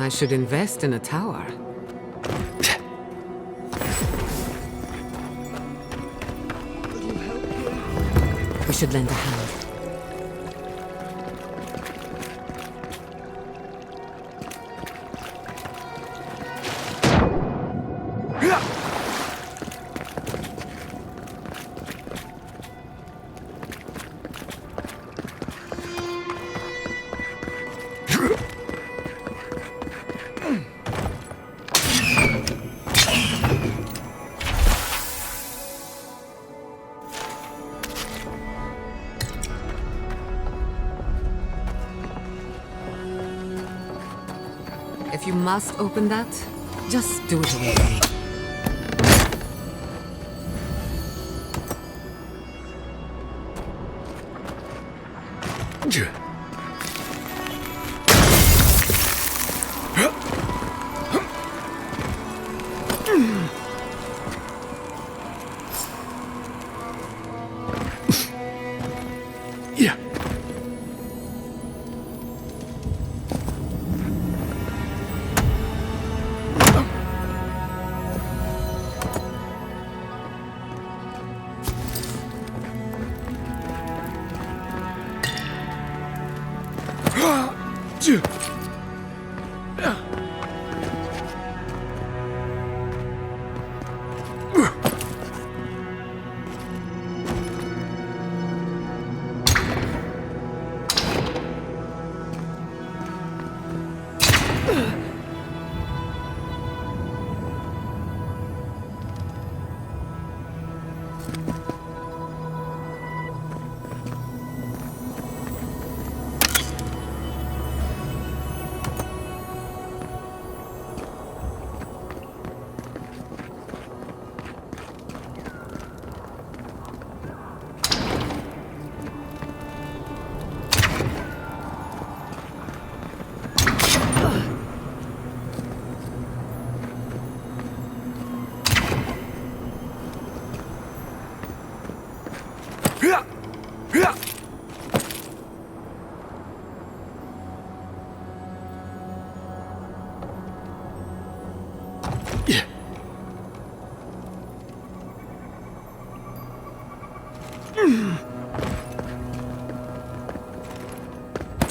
I should invest in a tower. We should lend a hand. If you must open that, just do it away from me. Yeah.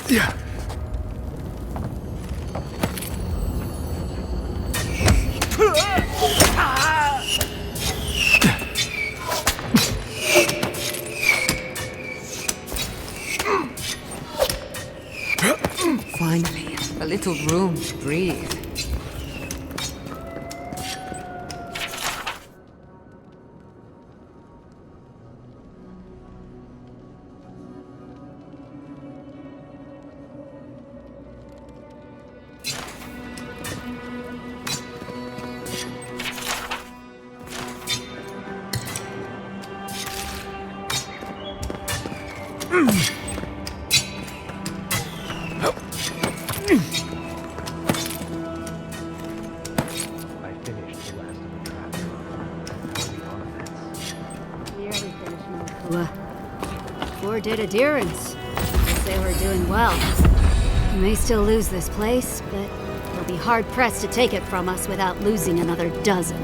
Yeah. Finally, a little room to breathe. Four dead adherents. Guess they were doing well. We may still lose this place, but they'll be hard-pressed to take it from us without losing another dozen.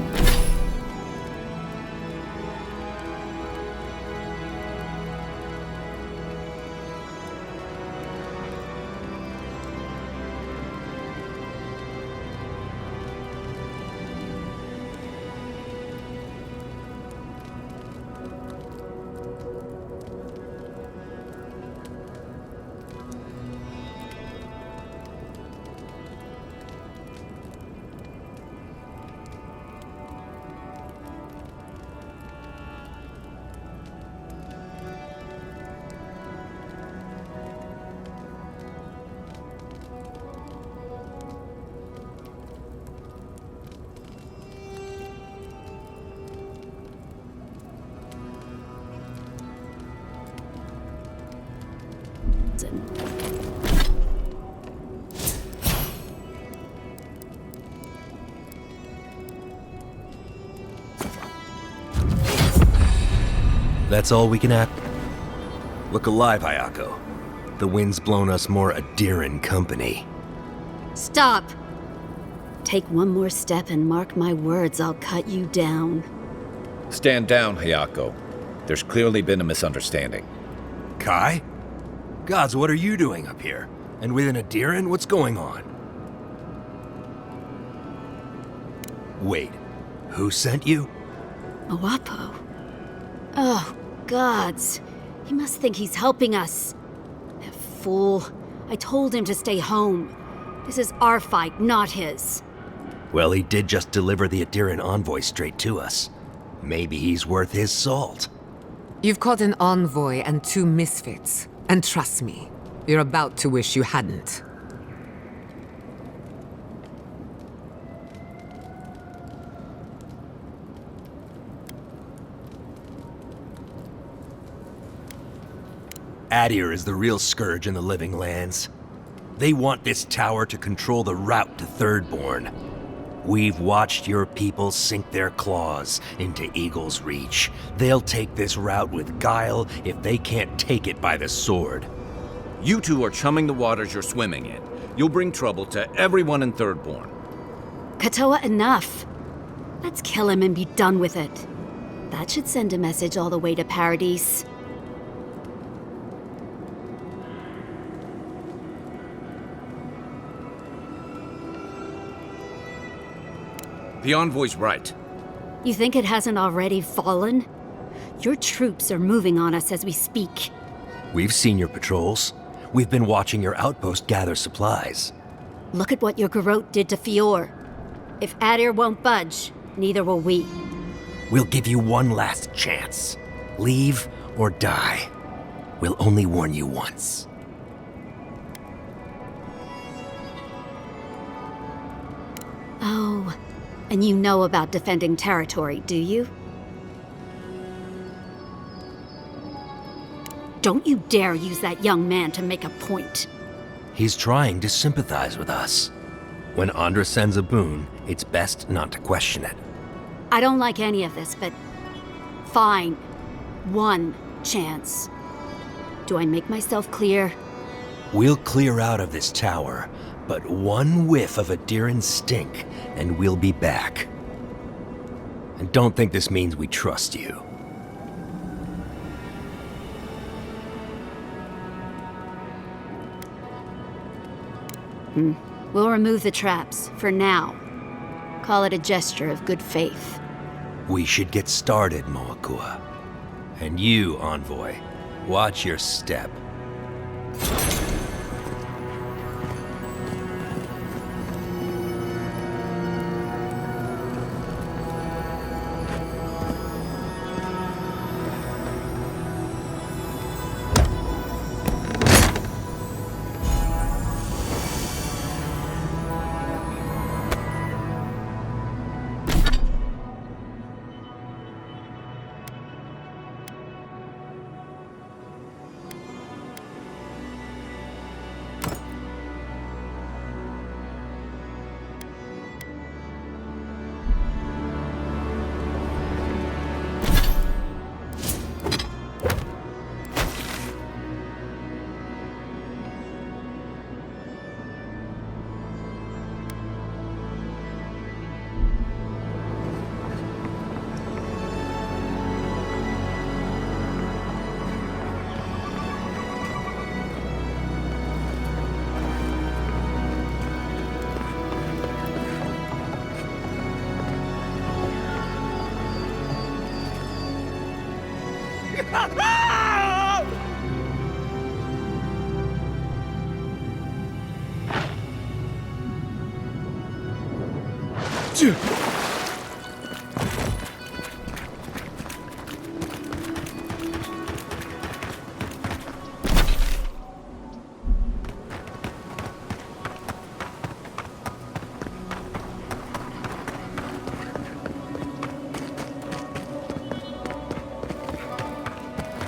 That's all we can have. Look alive, Ayako. The wind's blown us more Adiran company. Stop! Take one more step and mark my words, I'll cut you down. Stand down, Hayako. There's clearly been a misunderstanding. Kai? Gods, what are you doing up here? And with an Adiran? What's going on? Wait, who sent you? Awapo. Oh, gods. He must think he's helping us. That fool. I told him to stay home. This is our fight, not his. Well, he did just deliver the Adiran envoy straight to us. Maybe he's worth his salt. You've caught an envoy and 2 misfits. And trust me, you're about to wish you hadn't. Adir is the real scourge in the Living Lands. They want this tower to control the route to Thirdborn. We've watched your people sink their claws into Eagle's Reach. They'll take this route with guile if they can't take it by the sword. You two are chumming the waters you're swimming in. You'll bring trouble to everyone in Thirdborn. Katoa, enough. Let's kill him and be done with it. That should send a message all the way to Paradise. The envoy's right. You think it hasn't already fallen? Your troops are moving on us as we speak. We've seen your patrols. We've been watching your outpost gather supplies. Look at what your garrote did to Fior. If Adir won't budge, neither will we. We'll give you one last chance. Leave or die. We'll only warn you once. Oh, and you know about defending territory, do you? Don't you dare use that young man to make a point. He's trying to sympathize with us. When Andra sends a boon, it's best not to question it. I don't like any of this, but fine. One chance. Do I make myself clear? We'll clear out of this tower, but one whiff of Adiran stink, and we'll be back. And don't think this means we trust you. We'll remove the traps, for now. Call it a gesture of good faith. We should get started, Moakua. And you, Envoy, watch your step.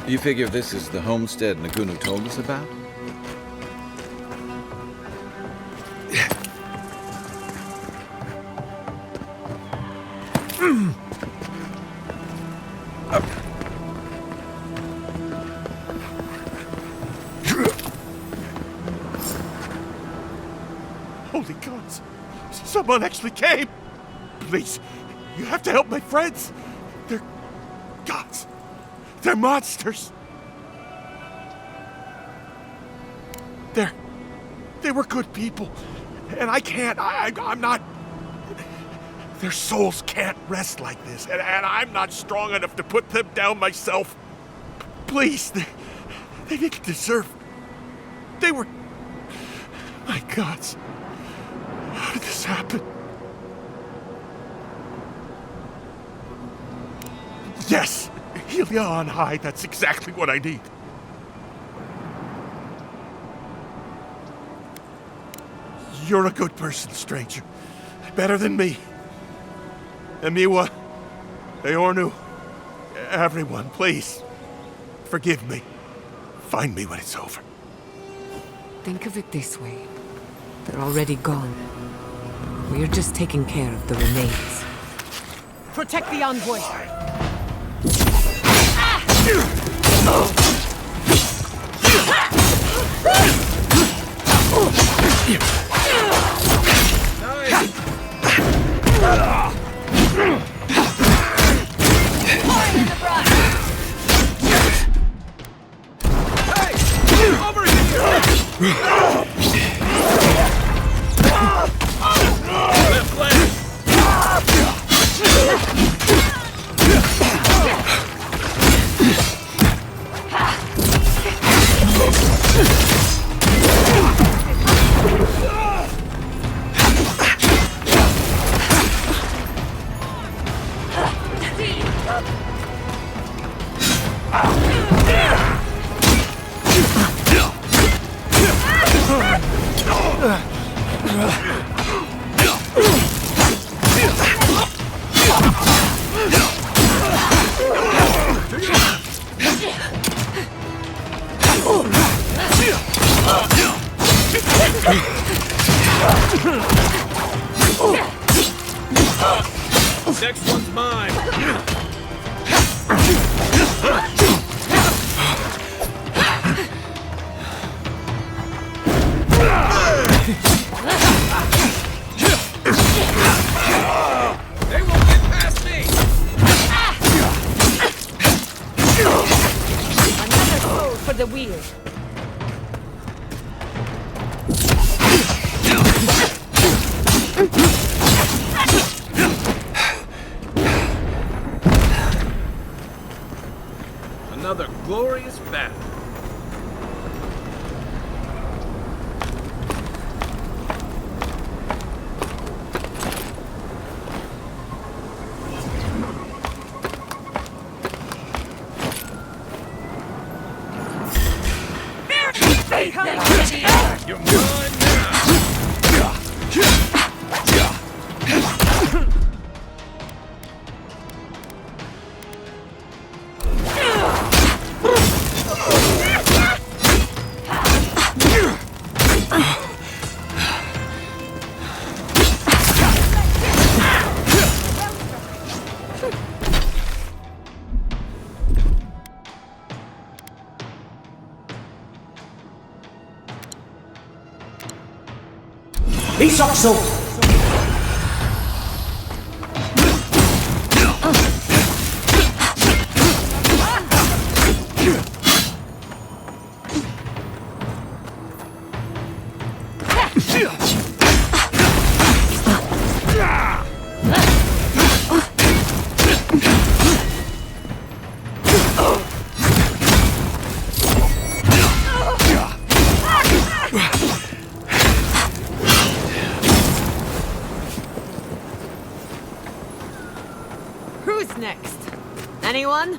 You figure this is the homestead Nagunu told us about? Holy gods! Someone actually came! Please, you have to help my friends. They're gods. They're monsters. They were good people. And I can't, I'm not... Their souls can't rest like this, and I'm not strong enough to put them down myself. Please, they didn't deserve... They were... My gods. How did this happen? Yes! Helia on high, that's exactly what I need. You're a good person, stranger. Better than me. Amiwa, Eornu, everyone, please. Forgive me. Find me when it's over. Think of it this way. They're already gone. We're just taking care of the remains. Protect the envoy! Next one's mine. They won't get past me. Another foe for the wheel. Another glorious battle. You're mine Isokso! Who's next? Anyone?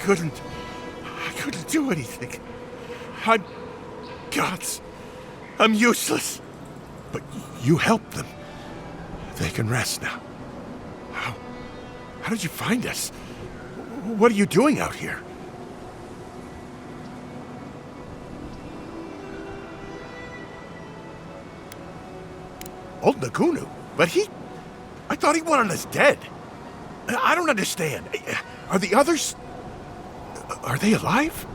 I couldn't do anything. I'm gods. I'm useless. But you helped them. They can rest now. How did you find us? What are you doing out here? Old Nagunu? But I thought he wanted us dead. I don't understand. Are the others... Are they alive?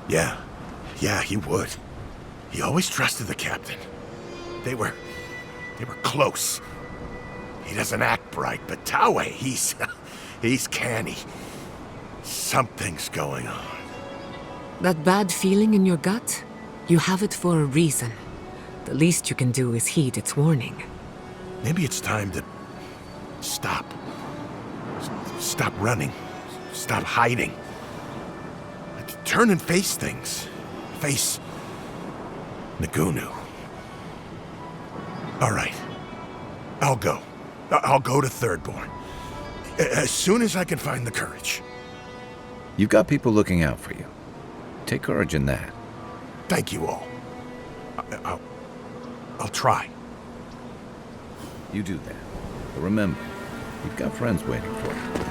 Yeah, he would. He always trusted the captain. They were close. He doesn't act bright, but Taue, he's canny. Something's going on. That bad feeling in your gut? You have it for a reason. The least you can do is heed its warning. Maybe it's time to stop. Stop running. Stop hiding. Turn and face things. Face Nagunu. All right. I'll go. I'll go to Thirdborn. As soon as I can find the courage. You've got people looking out for you. Take courage in that. Thank you all. I'll try. You do that. But remember, you've got friends waiting for you.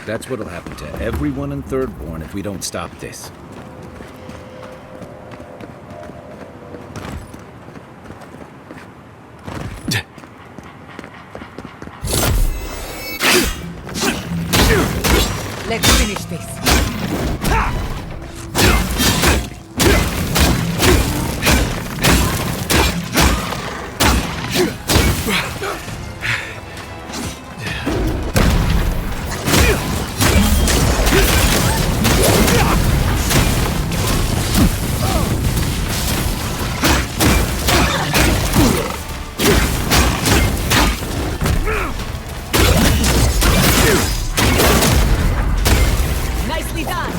That's what'll happen to everyone in Thirdborn if we don't stop this. Let's finish this. Nicely done.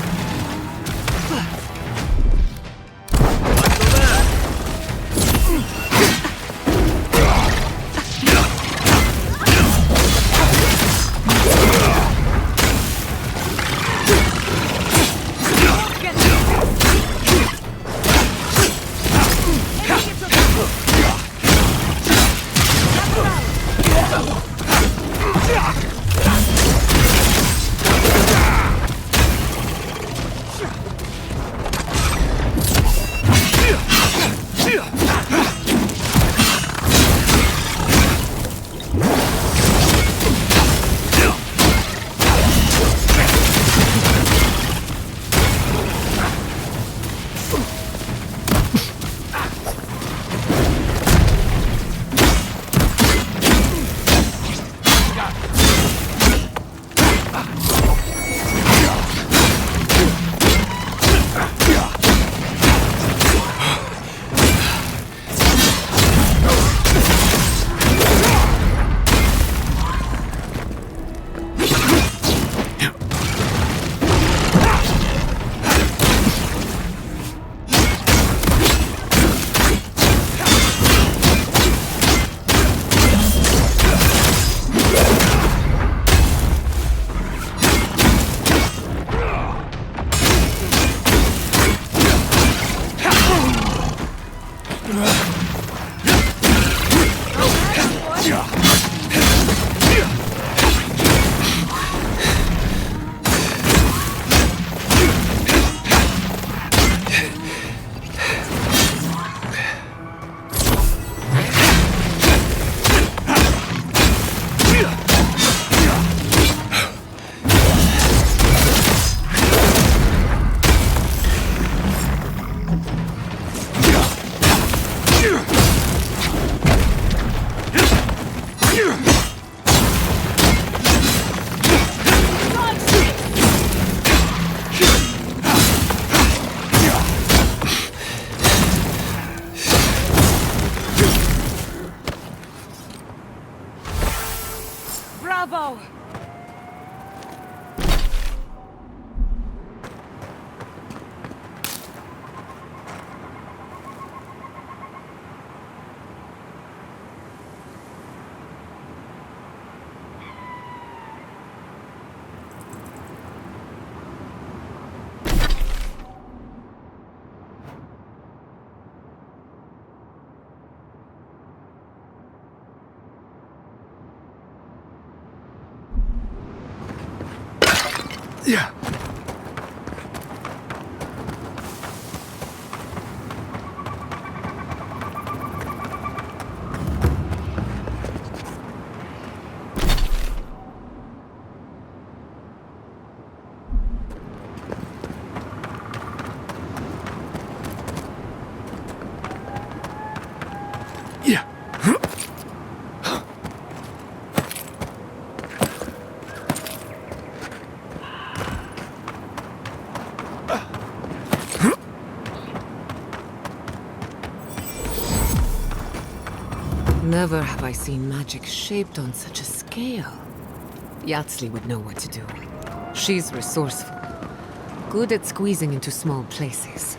Bravo! Yeah. Yeah. Never have I seen magic shaped on such a scale. Yatsley would know what to do. She's resourceful, good at squeezing into small places.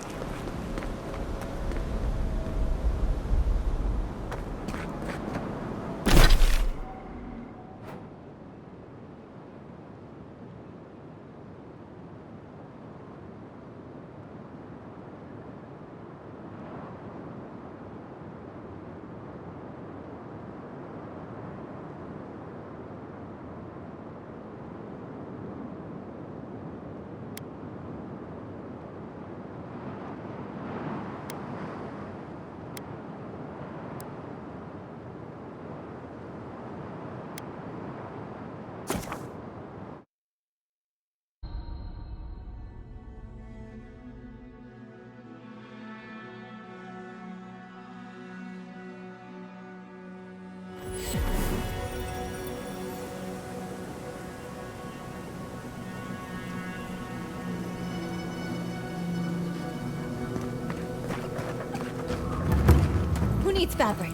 Who needs fabric?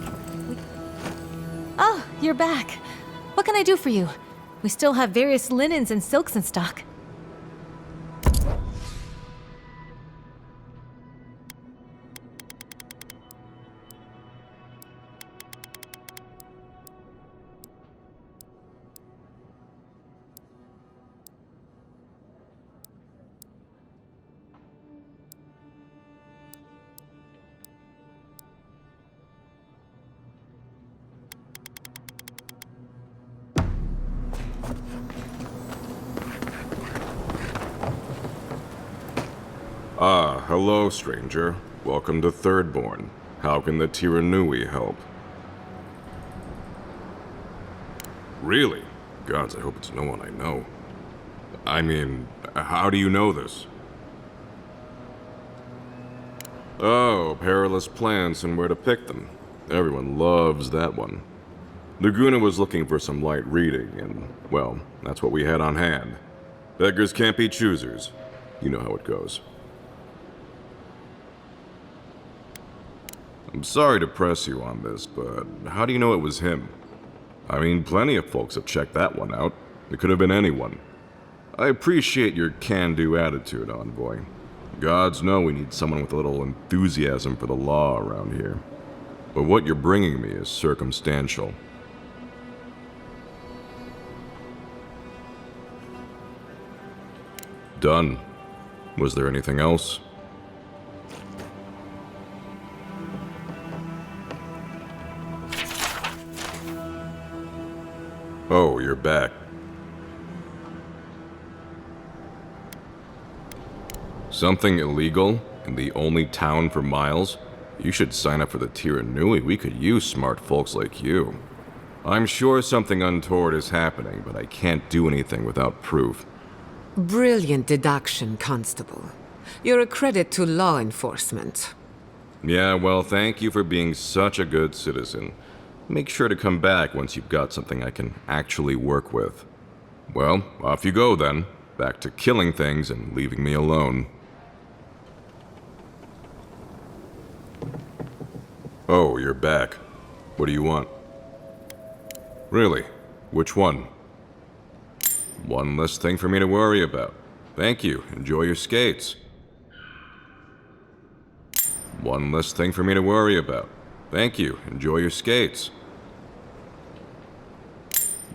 Oh, you're back. What can I do for you? We still have various linens and silks in stock. Ah, hello, stranger. Welcome to Thirdborn. How can the Tiranui help? Really? Gods, I hope it's no one I know. I mean, how do you know this? Oh, perilous plants and where to pick them. Everyone loves that one. Laguna was looking for some light reading, and, well, that's what we had on hand. Beggars can't be choosers. You know how it goes. I'm sorry to press you on this, but how do you know it was him? I mean, plenty of folks have checked that one out. It could have been anyone. I appreciate your can-do attitude, Envoy. Gods know we need someone with a little enthusiasm for the law around here. But what you're bringing me is circumstantial. Done. Was there anything else? Oh, you're back. Something illegal in the only town for miles? You should sign up for the Tiranui. We could use smart folks like you. I'm sure something untoward is happening, but I can't do anything without proof. Brilliant deduction, Constable. You're a credit to law enforcement. Yeah, well, thank you for being such a good citizen. Make sure to come back once you've got something I can actually work with. Well, off you go then. Back to killing things and leaving me alone. Oh, you're back. What do you want? Really? Which one? One less thing for me to worry about. Thank you. Enjoy your skates. One less thing for me to worry about. Thank you. Enjoy your skates.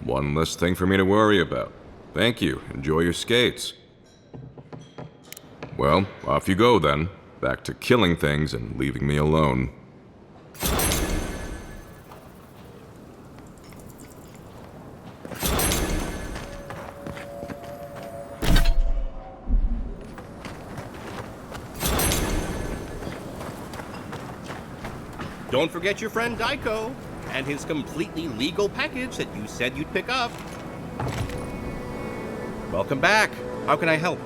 One less thing for me to worry about. Thank you. Enjoy your skates. Well, off you go then. Back to killing things and leaving me alone. Don't forget your friend Daiko and his completely legal package that you said you'd pick up. Welcome back. How can I help?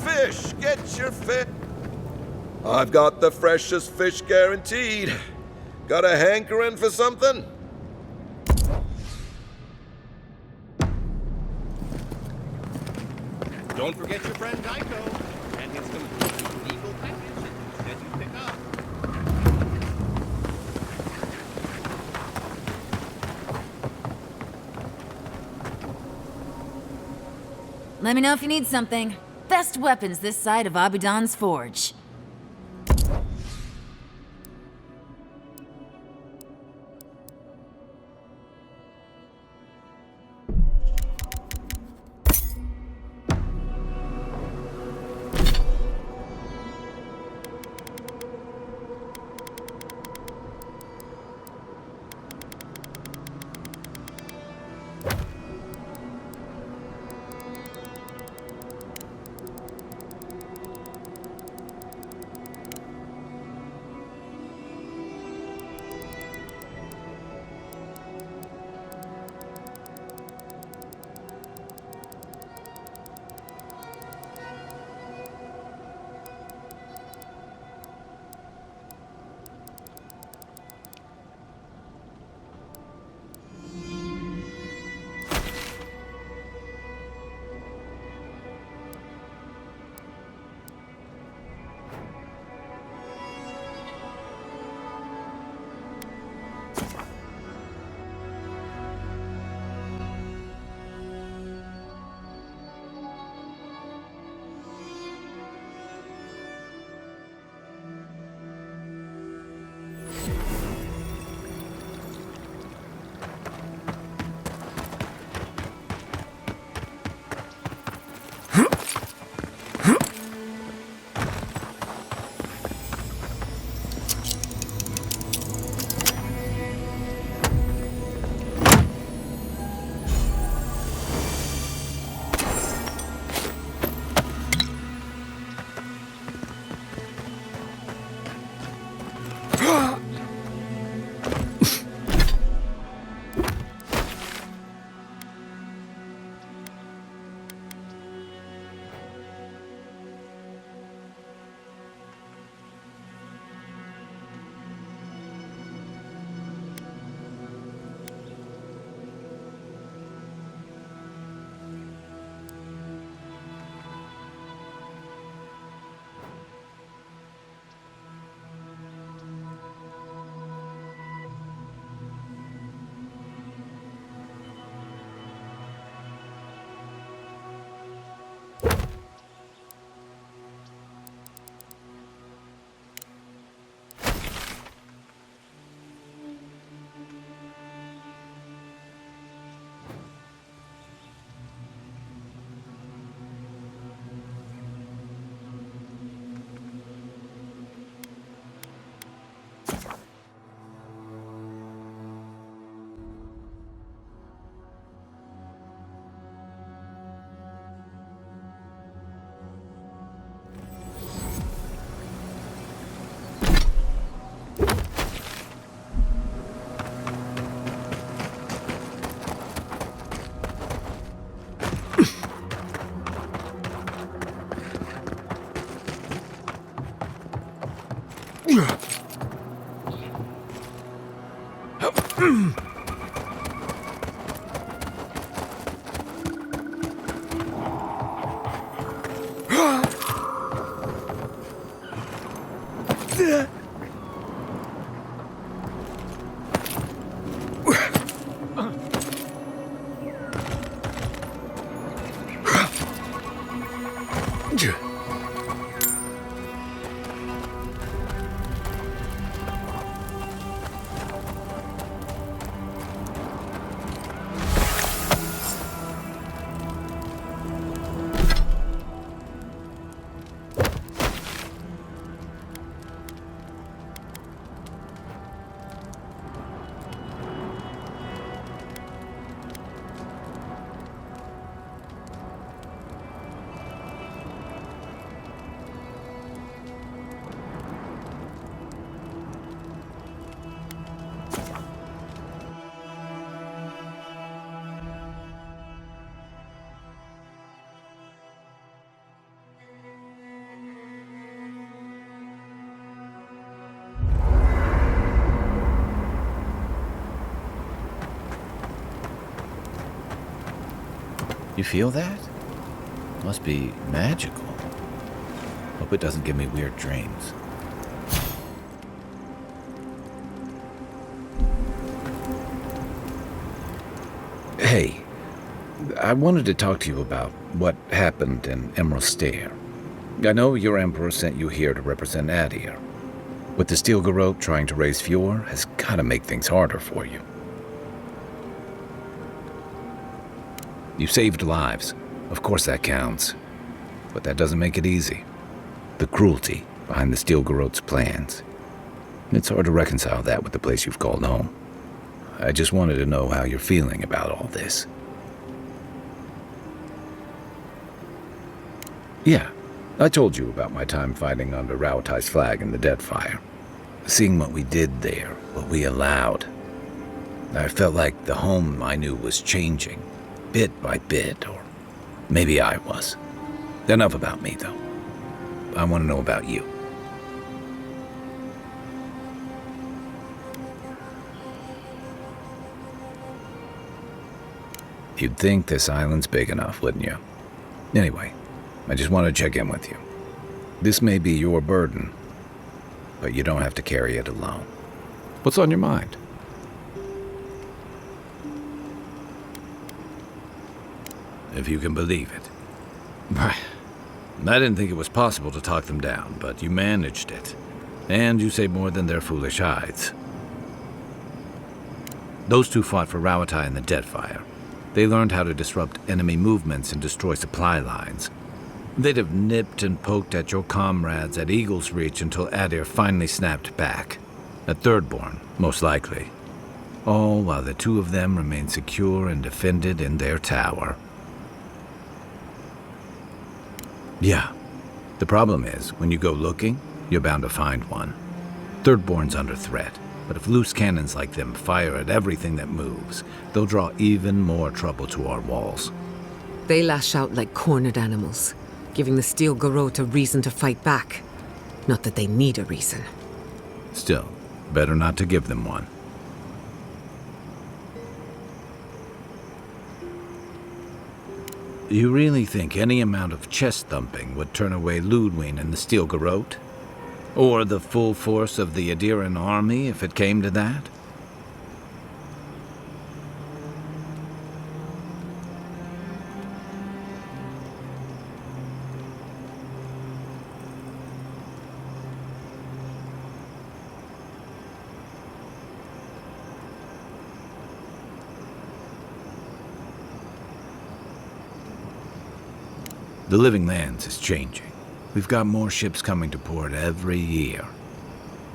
Fish! Get your fish! I've got the freshest fish guaranteed. Got a hankering for something? Don't forget your friend Daiko and his completely legal package that you said you'd pick up. Let me know if you need something. Best weapons this side of Abidan's forge. You feel that? Must be magical. Hope it doesn't give me weird dreams. Hey, I wanted to talk to you about what happened in Emerald Stair. I know your Emperor sent you here to represent Adir. With the Steel Garrote trying to raise Fjord has gotta make things harder for you. You saved lives. Of course that counts. But that doesn't make it easy. The cruelty behind the Steel Garrote's plans. It's hard to reconcile that with the place you've called home. I just wanted to know how you're feeling about all this. Yeah, I told you about my time fighting under Rauatai's flag in the Deadfire. Seeing what we did there, what we allowed. I felt like the home I knew was changing, bit by bit, or maybe I was. Enough about me, though. I want to know about you. You'd think this island's big enough, wouldn't you? Anyway, I just want to check in with you. This may be your burden, but you don't have to carry it alone. What's on your mind? If you can believe it. I didn't think it was possible to talk them down, but you managed it. And you saved more than their foolish hides. Those two fought for Rauatai in the Deadfire. They learned how to disrupt enemy movements and destroy supply lines. They'd have nipped and poked at your comrades at Eagle's Reach until Adir finally snapped back. At Thirdborn, most likely. All while the two of them remained secure and defended in their tower. Yeah. The problem is, when you go looking, you're bound to find one. Thirdborn's under threat, but if loose cannons like them fire at everything that moves, they'll draw even more trouble to our walls. They lash out like cornered animals, giving the Steel Garrote a reason to fight back. Not that they need a reason. Still, better not to give them one. You really think any amount of chest thumping would turn away Ludwig and the Steel Garrote? Or the full force of the Adiran army if it came to that? The Living Lands is changing. We've got more ships coming to port every year.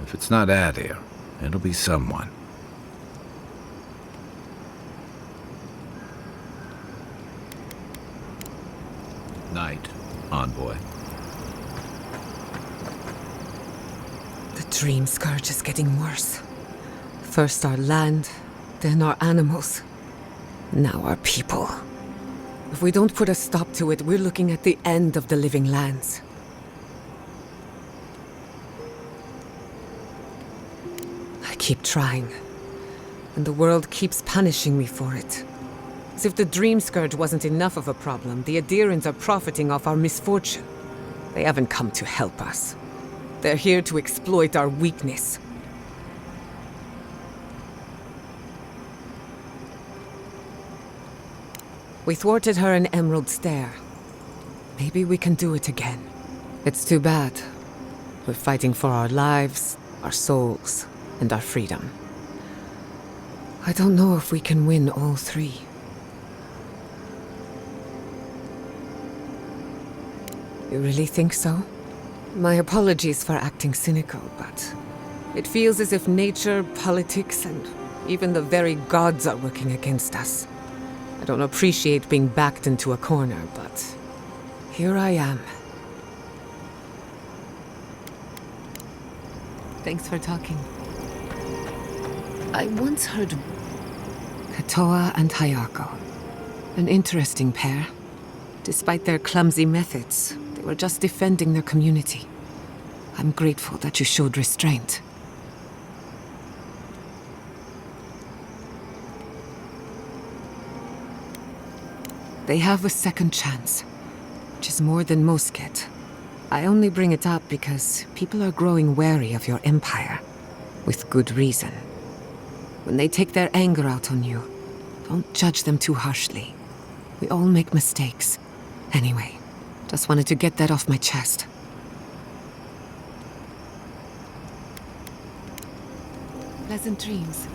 If it's not Adir, it'll be someone. Night, Envoy. The dream scourge is getting worse. First our land, then our animals. Now our people. If we don't put a stop to it, we're looking at the end of the Living Lands. I keep trying, and the world keeps punishing me for it. As if the Dream Scourge wasn't enough of a problem, the Adherents are profiting off our misfortune. They haven't come to help us. They're here to exploit our weakness. We thwarted her in Emerald Stair. Maybe we can do it again. It's too bad. We're fighting for our lives, our souls, and our freedom. I don't know if we can win all three. You really think so? My apologies for acting cynical, but it feels as if nature, politics, and even the very gods are working against us. I don't appreciate being backed into a corner, but here I am. Thanks for talking. I once heard Katoa and Hayako. An interesting pair. Despite their clumsy methods, they were just defending their community. I'm grateful that you showed restraint. They have a second chance, which is more than most get. I only bring it up because people are growing wary of your empire, with good reason. When they take their anger out on you, don't judge them too harshly. We all make mistakes. Anyway, just wanted to get that off my chest. Pleasant dreams.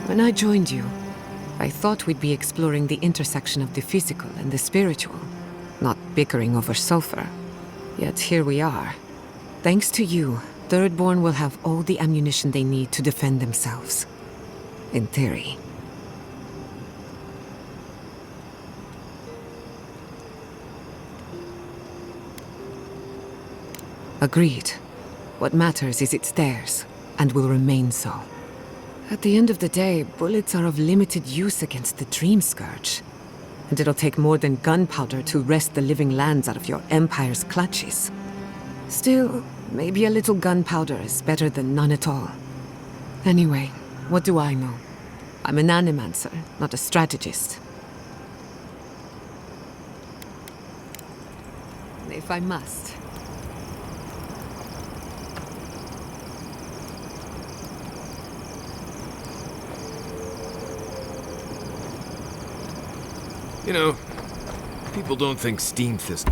When I joined you, I thought we'd be exploring the intersection of the physical and the spiritual, not bickering over sulfur. Yet here we are. Thanks to you, Thirdborn will have all the ammunition they need to defend themselves. In theory. Agreed. What matters is it's theirs, and will remain so. At the end of the day, bullets are of limited use against the Dream Scourge. And it'll take more than gunpowder to wrest the living lands out of your empire's clutches. Still, maybe a little gunpowder is better than none at all. Anyway, what do I know? I'm an animancer, not a strategist. If I must. You know, people don't think Steam Fist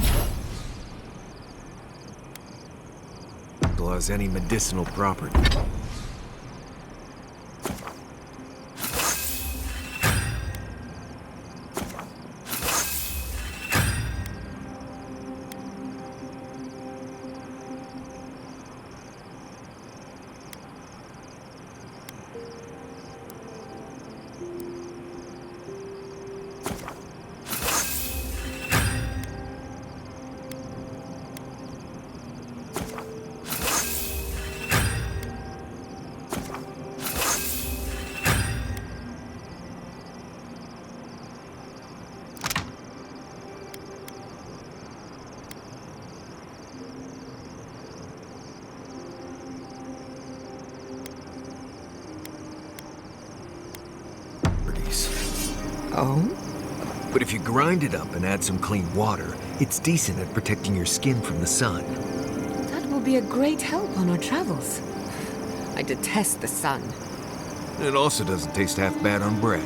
has any medicinal property. Oh? But if you grind it up and add some clean water, it's decent at protecting your skin from the sun. That will be a great help on our travels. I detest the sun. It also doesn't taste half bad on bread.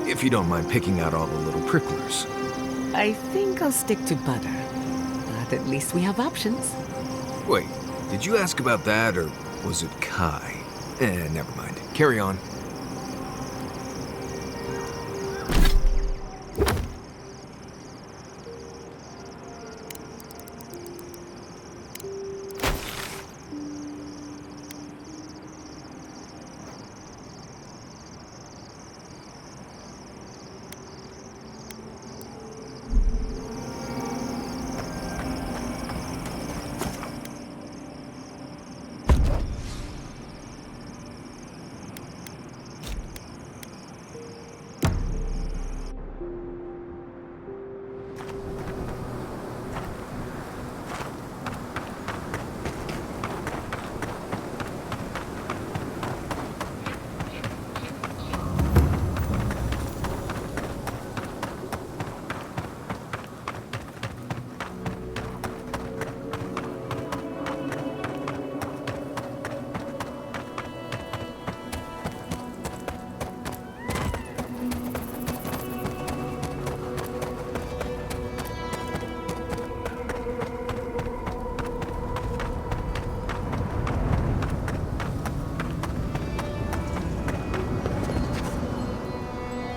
If you don't mind picking out all the little pricklers. I think I'll stick to butter. But at least we have options. Wait, did you ask about that, or was it Kai? Never mind. Carry on.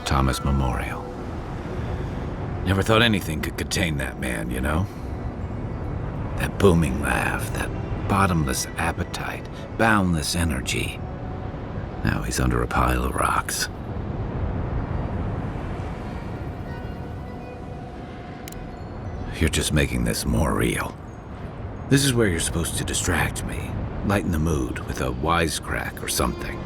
Thomas Memorial. Never thought anything could contain that man, you know? That booming laugh, that bottomless appetite, boundless energy. Now he's under a pile of rocks. You're just making this more real. This is where you're supposed to distract me, lighten the mood with a wisecrack or something.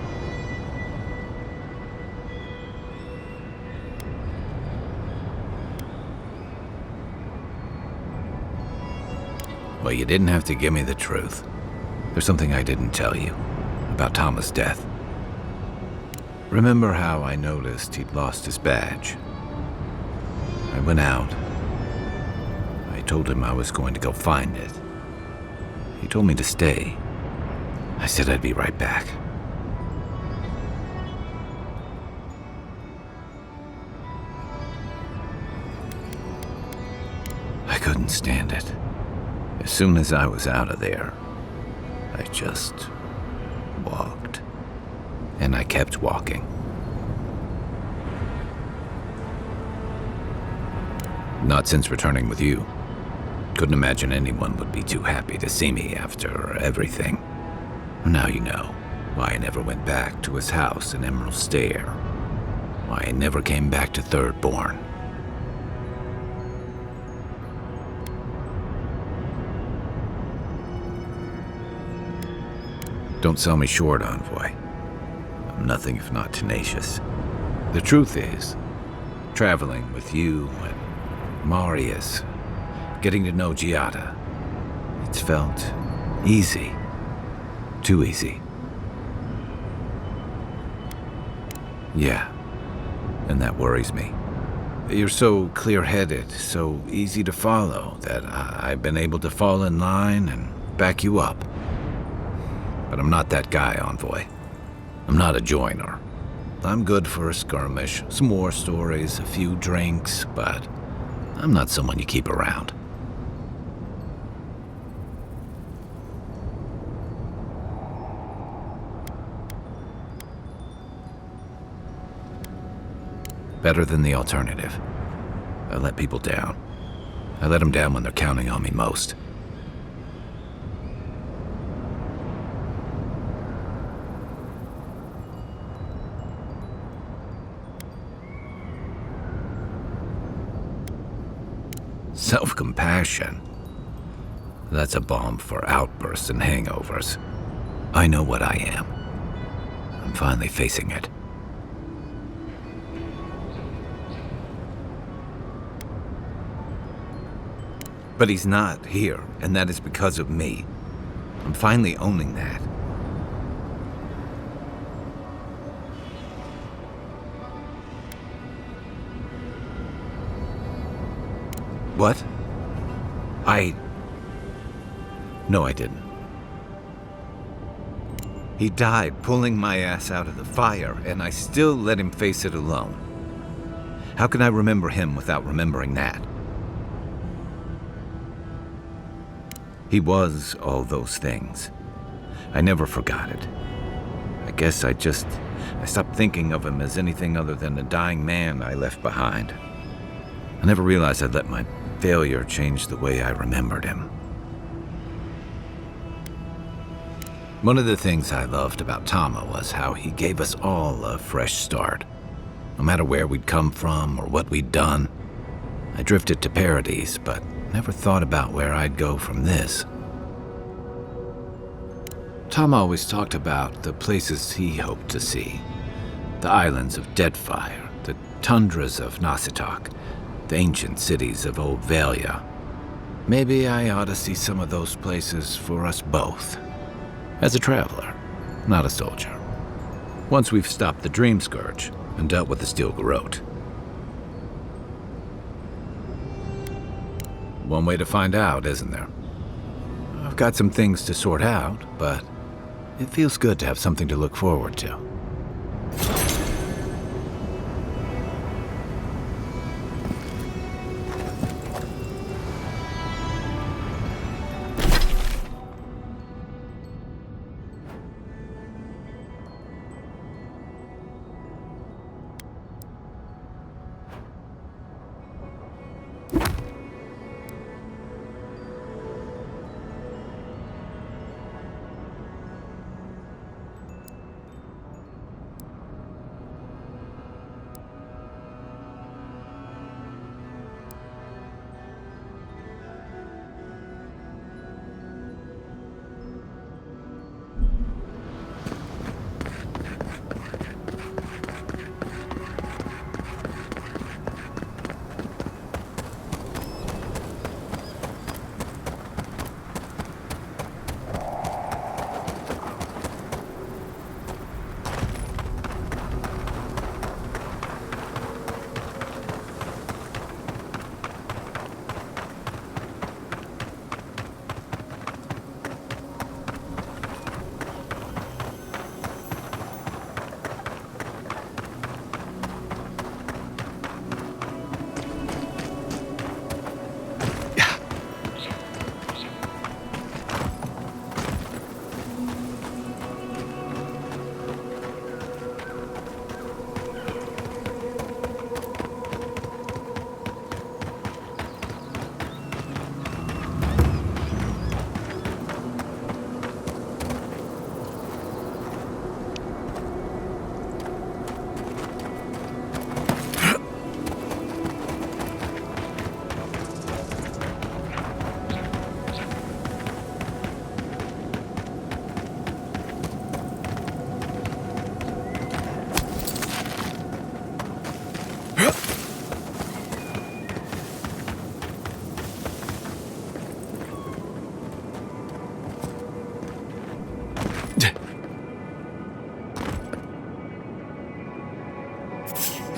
Well, you didn't have to give me the truth. There's something I didn't tell you about Thomas' death. Remember how I noticed he'd lost his badge? I went out. I told him I was going to go find it. He told me to stay. I said I'd be right back. I couldn't stand it. As soon as I was out of there, I just walked. And I kept walking. Not since returning with you. Couldn't imagine anyone would be too happy to see me after everything. Now you know why I never went back to his house in Emerald Stair. Why I never came back to Thirdborn. Don't sell me short, Envoy. I'm nothing if not tenacious. The truth is, traveling with you and Marius, getting to know Giada, it's felt easy. Too easy. Yeah, and that worries me. You're so clear-headed, so easy to follow, that I've been able to fall in line and back you up. But I'm not that guy, Envoy. I'm not a joiner. I'm good for a skirmish, some war stories, a few drinks, but I'm not someone you keep around. Better than the alternative. I let people down. I let them down when they're counting on me most. Self-compassion. That's a balm for outbursts and hangovers. I know what I am. I'm finally facing it. But he's not here, and that is because of me. I'm finally owning that. What? No, I didn't. He died pulling my ass out of the fire, and I still let him face it alone. How can I remember him without remembering that? He was all those things. I never forgot it. I guess I stopped thinking of him as anything other than a dying man I left behind. I never realized I'd let my failure changed the way I remembered him. One of the things I loved about Tama was how he gave us all a fresh start. No matter where we'd come from or what we'd done. I drifted to Paradise, but never thought about where I'd go from this. Tama always talked about the places he hoped to see. The islands of Deadfire, the tundras of Nasitok, the ancient cities of Old Valia. Maybe I ought to see some of those places for us both. As a traveler, not a soldier. Once we've stopped the Dream Scourge and dealt with the Steel Garrote. One way to find out, isn't there? I've got some things to sort out, but it feels good to have something to look forward to.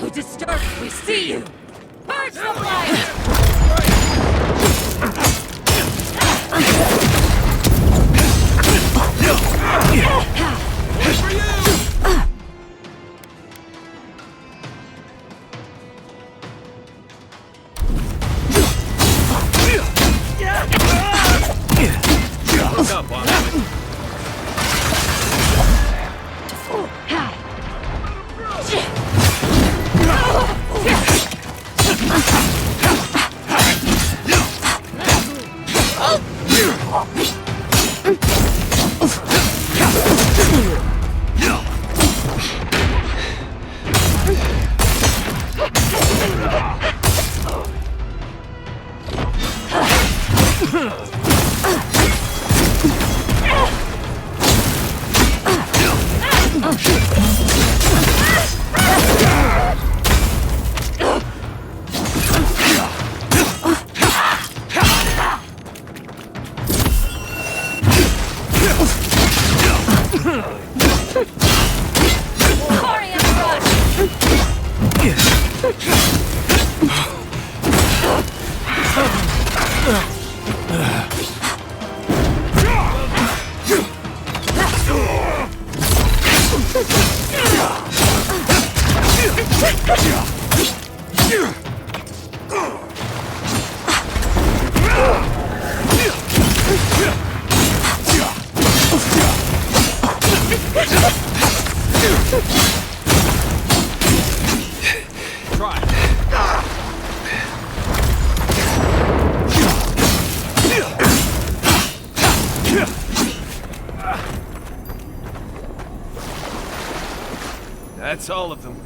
who disturb, we see you! Purge the blight! Look up, Wally. That's all of them.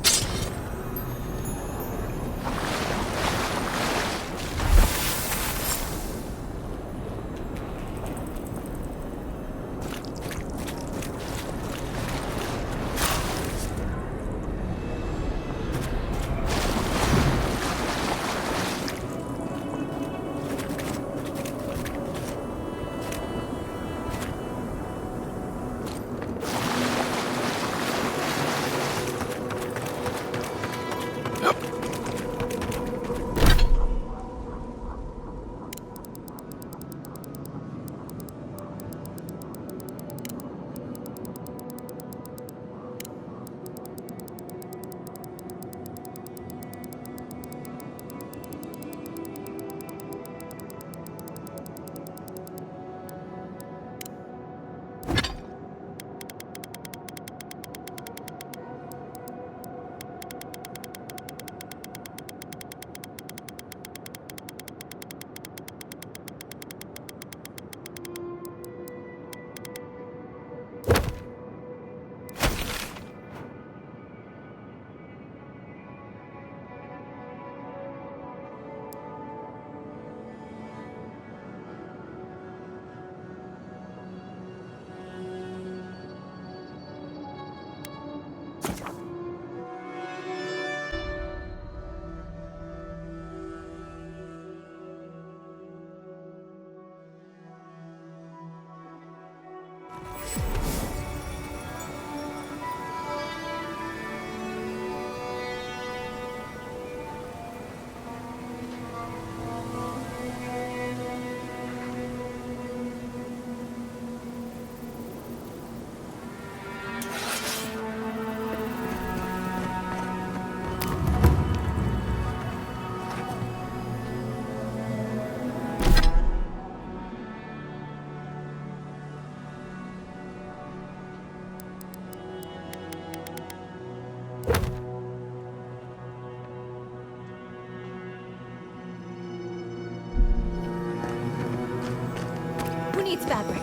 Needs fabric.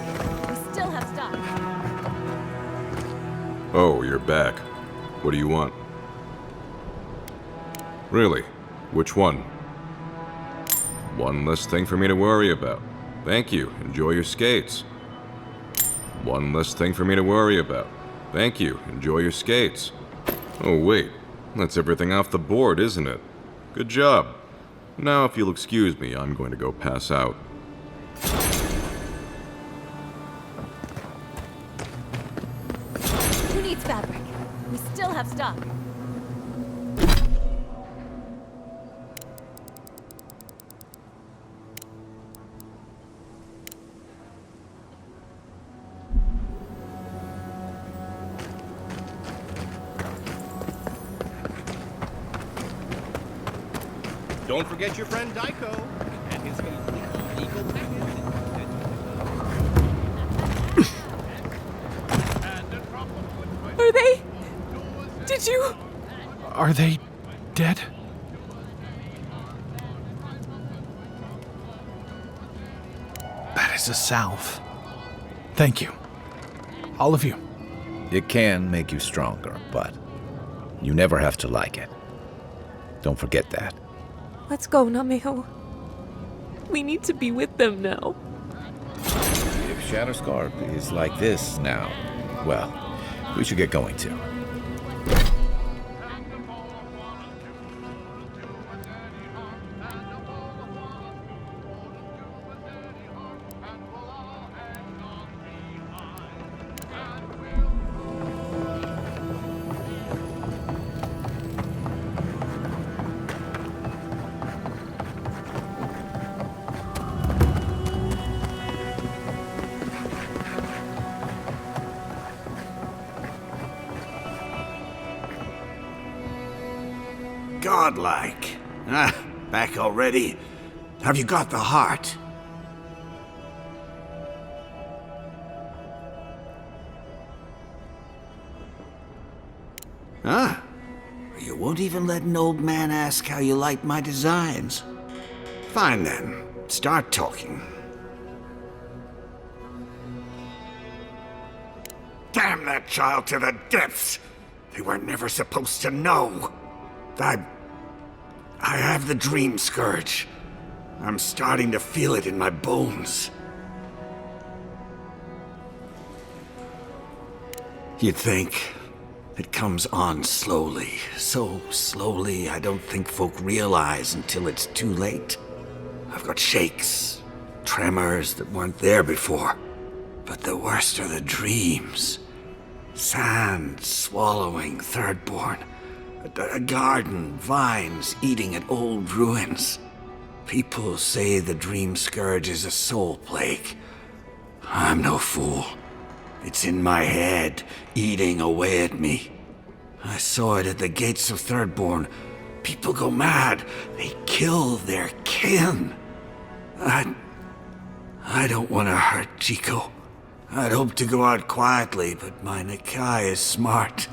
We still have stock. Oh, you're back. What do you want? Really? Which one? One less thing for me to worry about. Thank you. Enjoy your skates. One less thing for me to worry about. Thank you. Enjoy your skates. Oh, wait. That's everything off the board, isn't it? Good job. Now, if you'll excuse me, I'm going to go pass out. Who needs fabric? We still have stock. Don't forget your friend Daiko and his complete legal package. Are they? Did you? Are they dead? That is a salve. Thank you. All of you. It can make you stronger, but you never have to like it. Don't forget that. Let's go, Nameho. We need to be with them now. If Shatterscrap is like this now, well, we should get going too. Godlike. Ah, back already? Have you got the heart? Huh? You won't even let an old man ask how you like my designs. Fine then. Start talking. Damn that child to the depths! They were never supposed to know. I have the dream scourge. I'm starting to feel it in my bones. You'd think it comes on slowly. So slowly, I don't think folk realize until it's too late. I've got shakes, tremors that weren't there before. But the worst are the dreams. Sand swallowing Thirdborn. A garden, vines eating at old ruins. People say the dream scourge is a soul plague. I'm no fool. It's in my head, eating away at me. I saw it at the gates of Thirdborn. People go mad. They kill their kin. I don't want to hurt Chico. I'd hoped to go out quietly, but my Nikai is smart.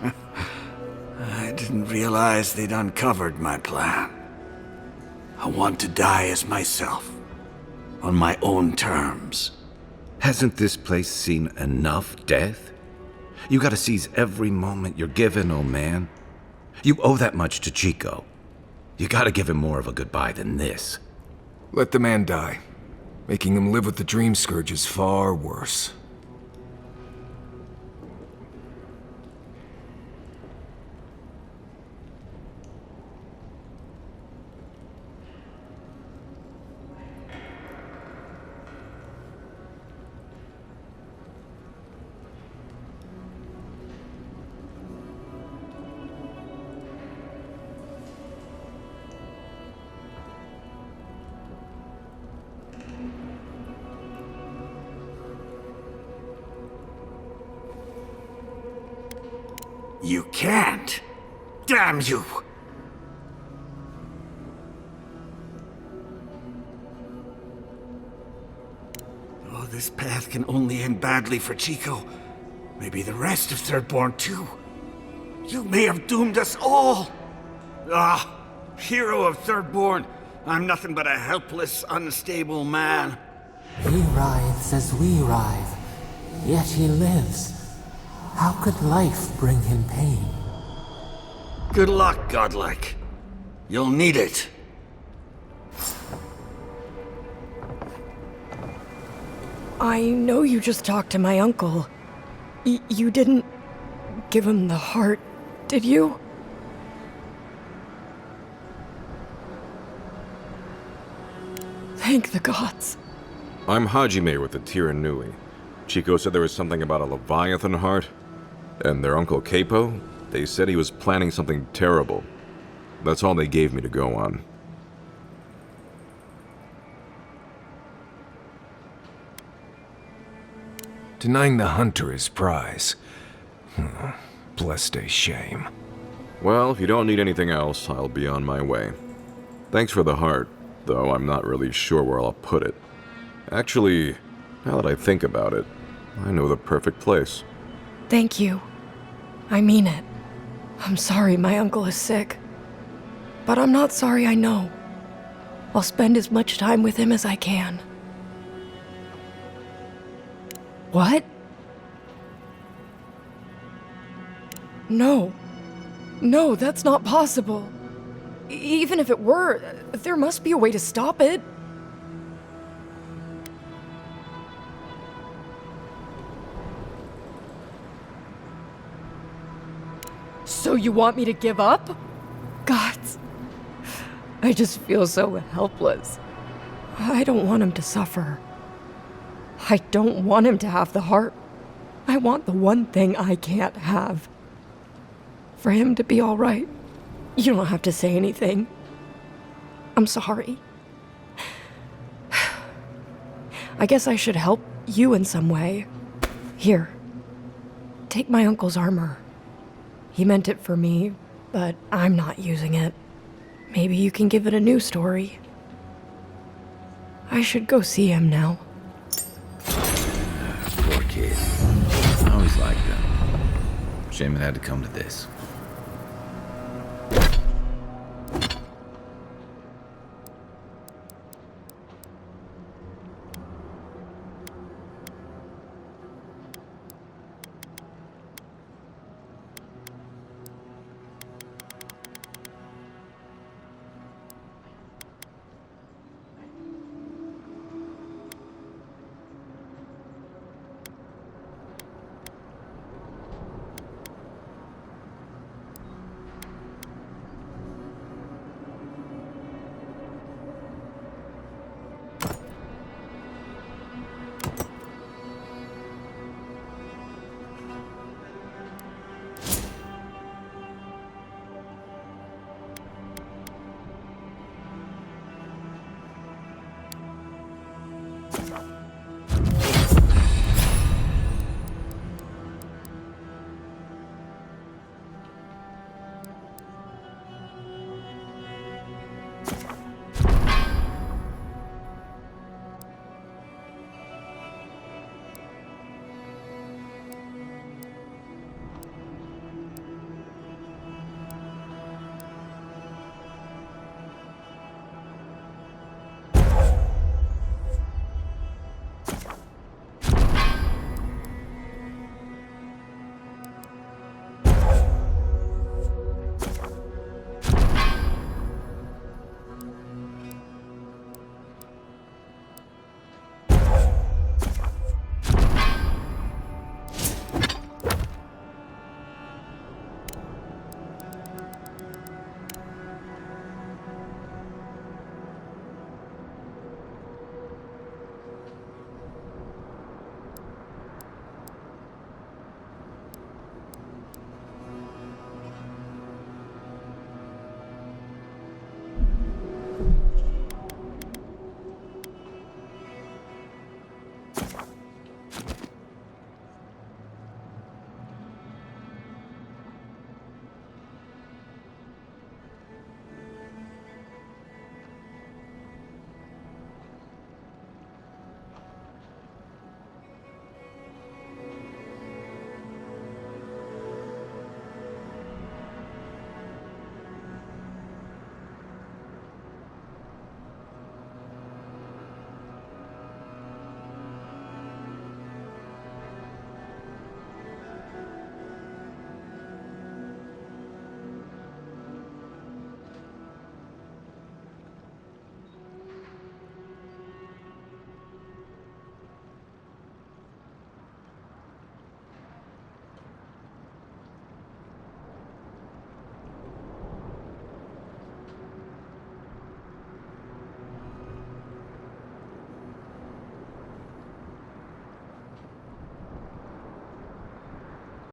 I didn't realize they'd uncovered my plan. I want to die as myself, on my own terms. Hasn't this place seen enough death? You gotta seize every moment you're given, old man. You owe that much to Chico. You gotta give him more of a goodbye than this. Let the man die. Making him live with the Dream Scourge is far worse. You can't! Damn you! Oh, this path can only end badly for Chico. Maybe the rest of Thirdborn too. You may have doomed us all! Ah, hero of Thirdborn, I'm nothing but a helpless, unstable man. He writhes as we writhe, yet he lives. How could life bring him pain? Good luck, Godlike. You'll need it. I know you just talked to my uncle. You didn't give him the heart, did you? Thank the gods. I'm Hajime with the Tiranui. Chico said there was something about a Leviathan heart. And their uncle Capo, they said he was planning something terrible. That's all they gave me to go on. Denying the hunter his prize. Blessed a shame. Well, if you don't need anything else, I'll be on my way. Thanks for the heart, though I'm not really sure where I'll put it. Actually, now that I think about it, I know the perfect place. Thank you. I mean it. I'm sorry my uncle is sick. But I'm not sorry I know. I'll spend as much time with him as I can. What? No. No, that's not possible. Even if it were, there must be a way to stop it. So you want me to give up? Gods. I just feel so helpless. I don't want him to suffer. I don't want him to have the heart. I want the one thing I can't have. For him to be all right. You don't have to say anything. I'm sorry. I guess I should help you in some way. Here. Take my uncle's armor. He meant it for me, but I'm not using it. Maybe you can give it a new story. I should go see him now. Poor kid. I always liked him. Shame it had to come to this.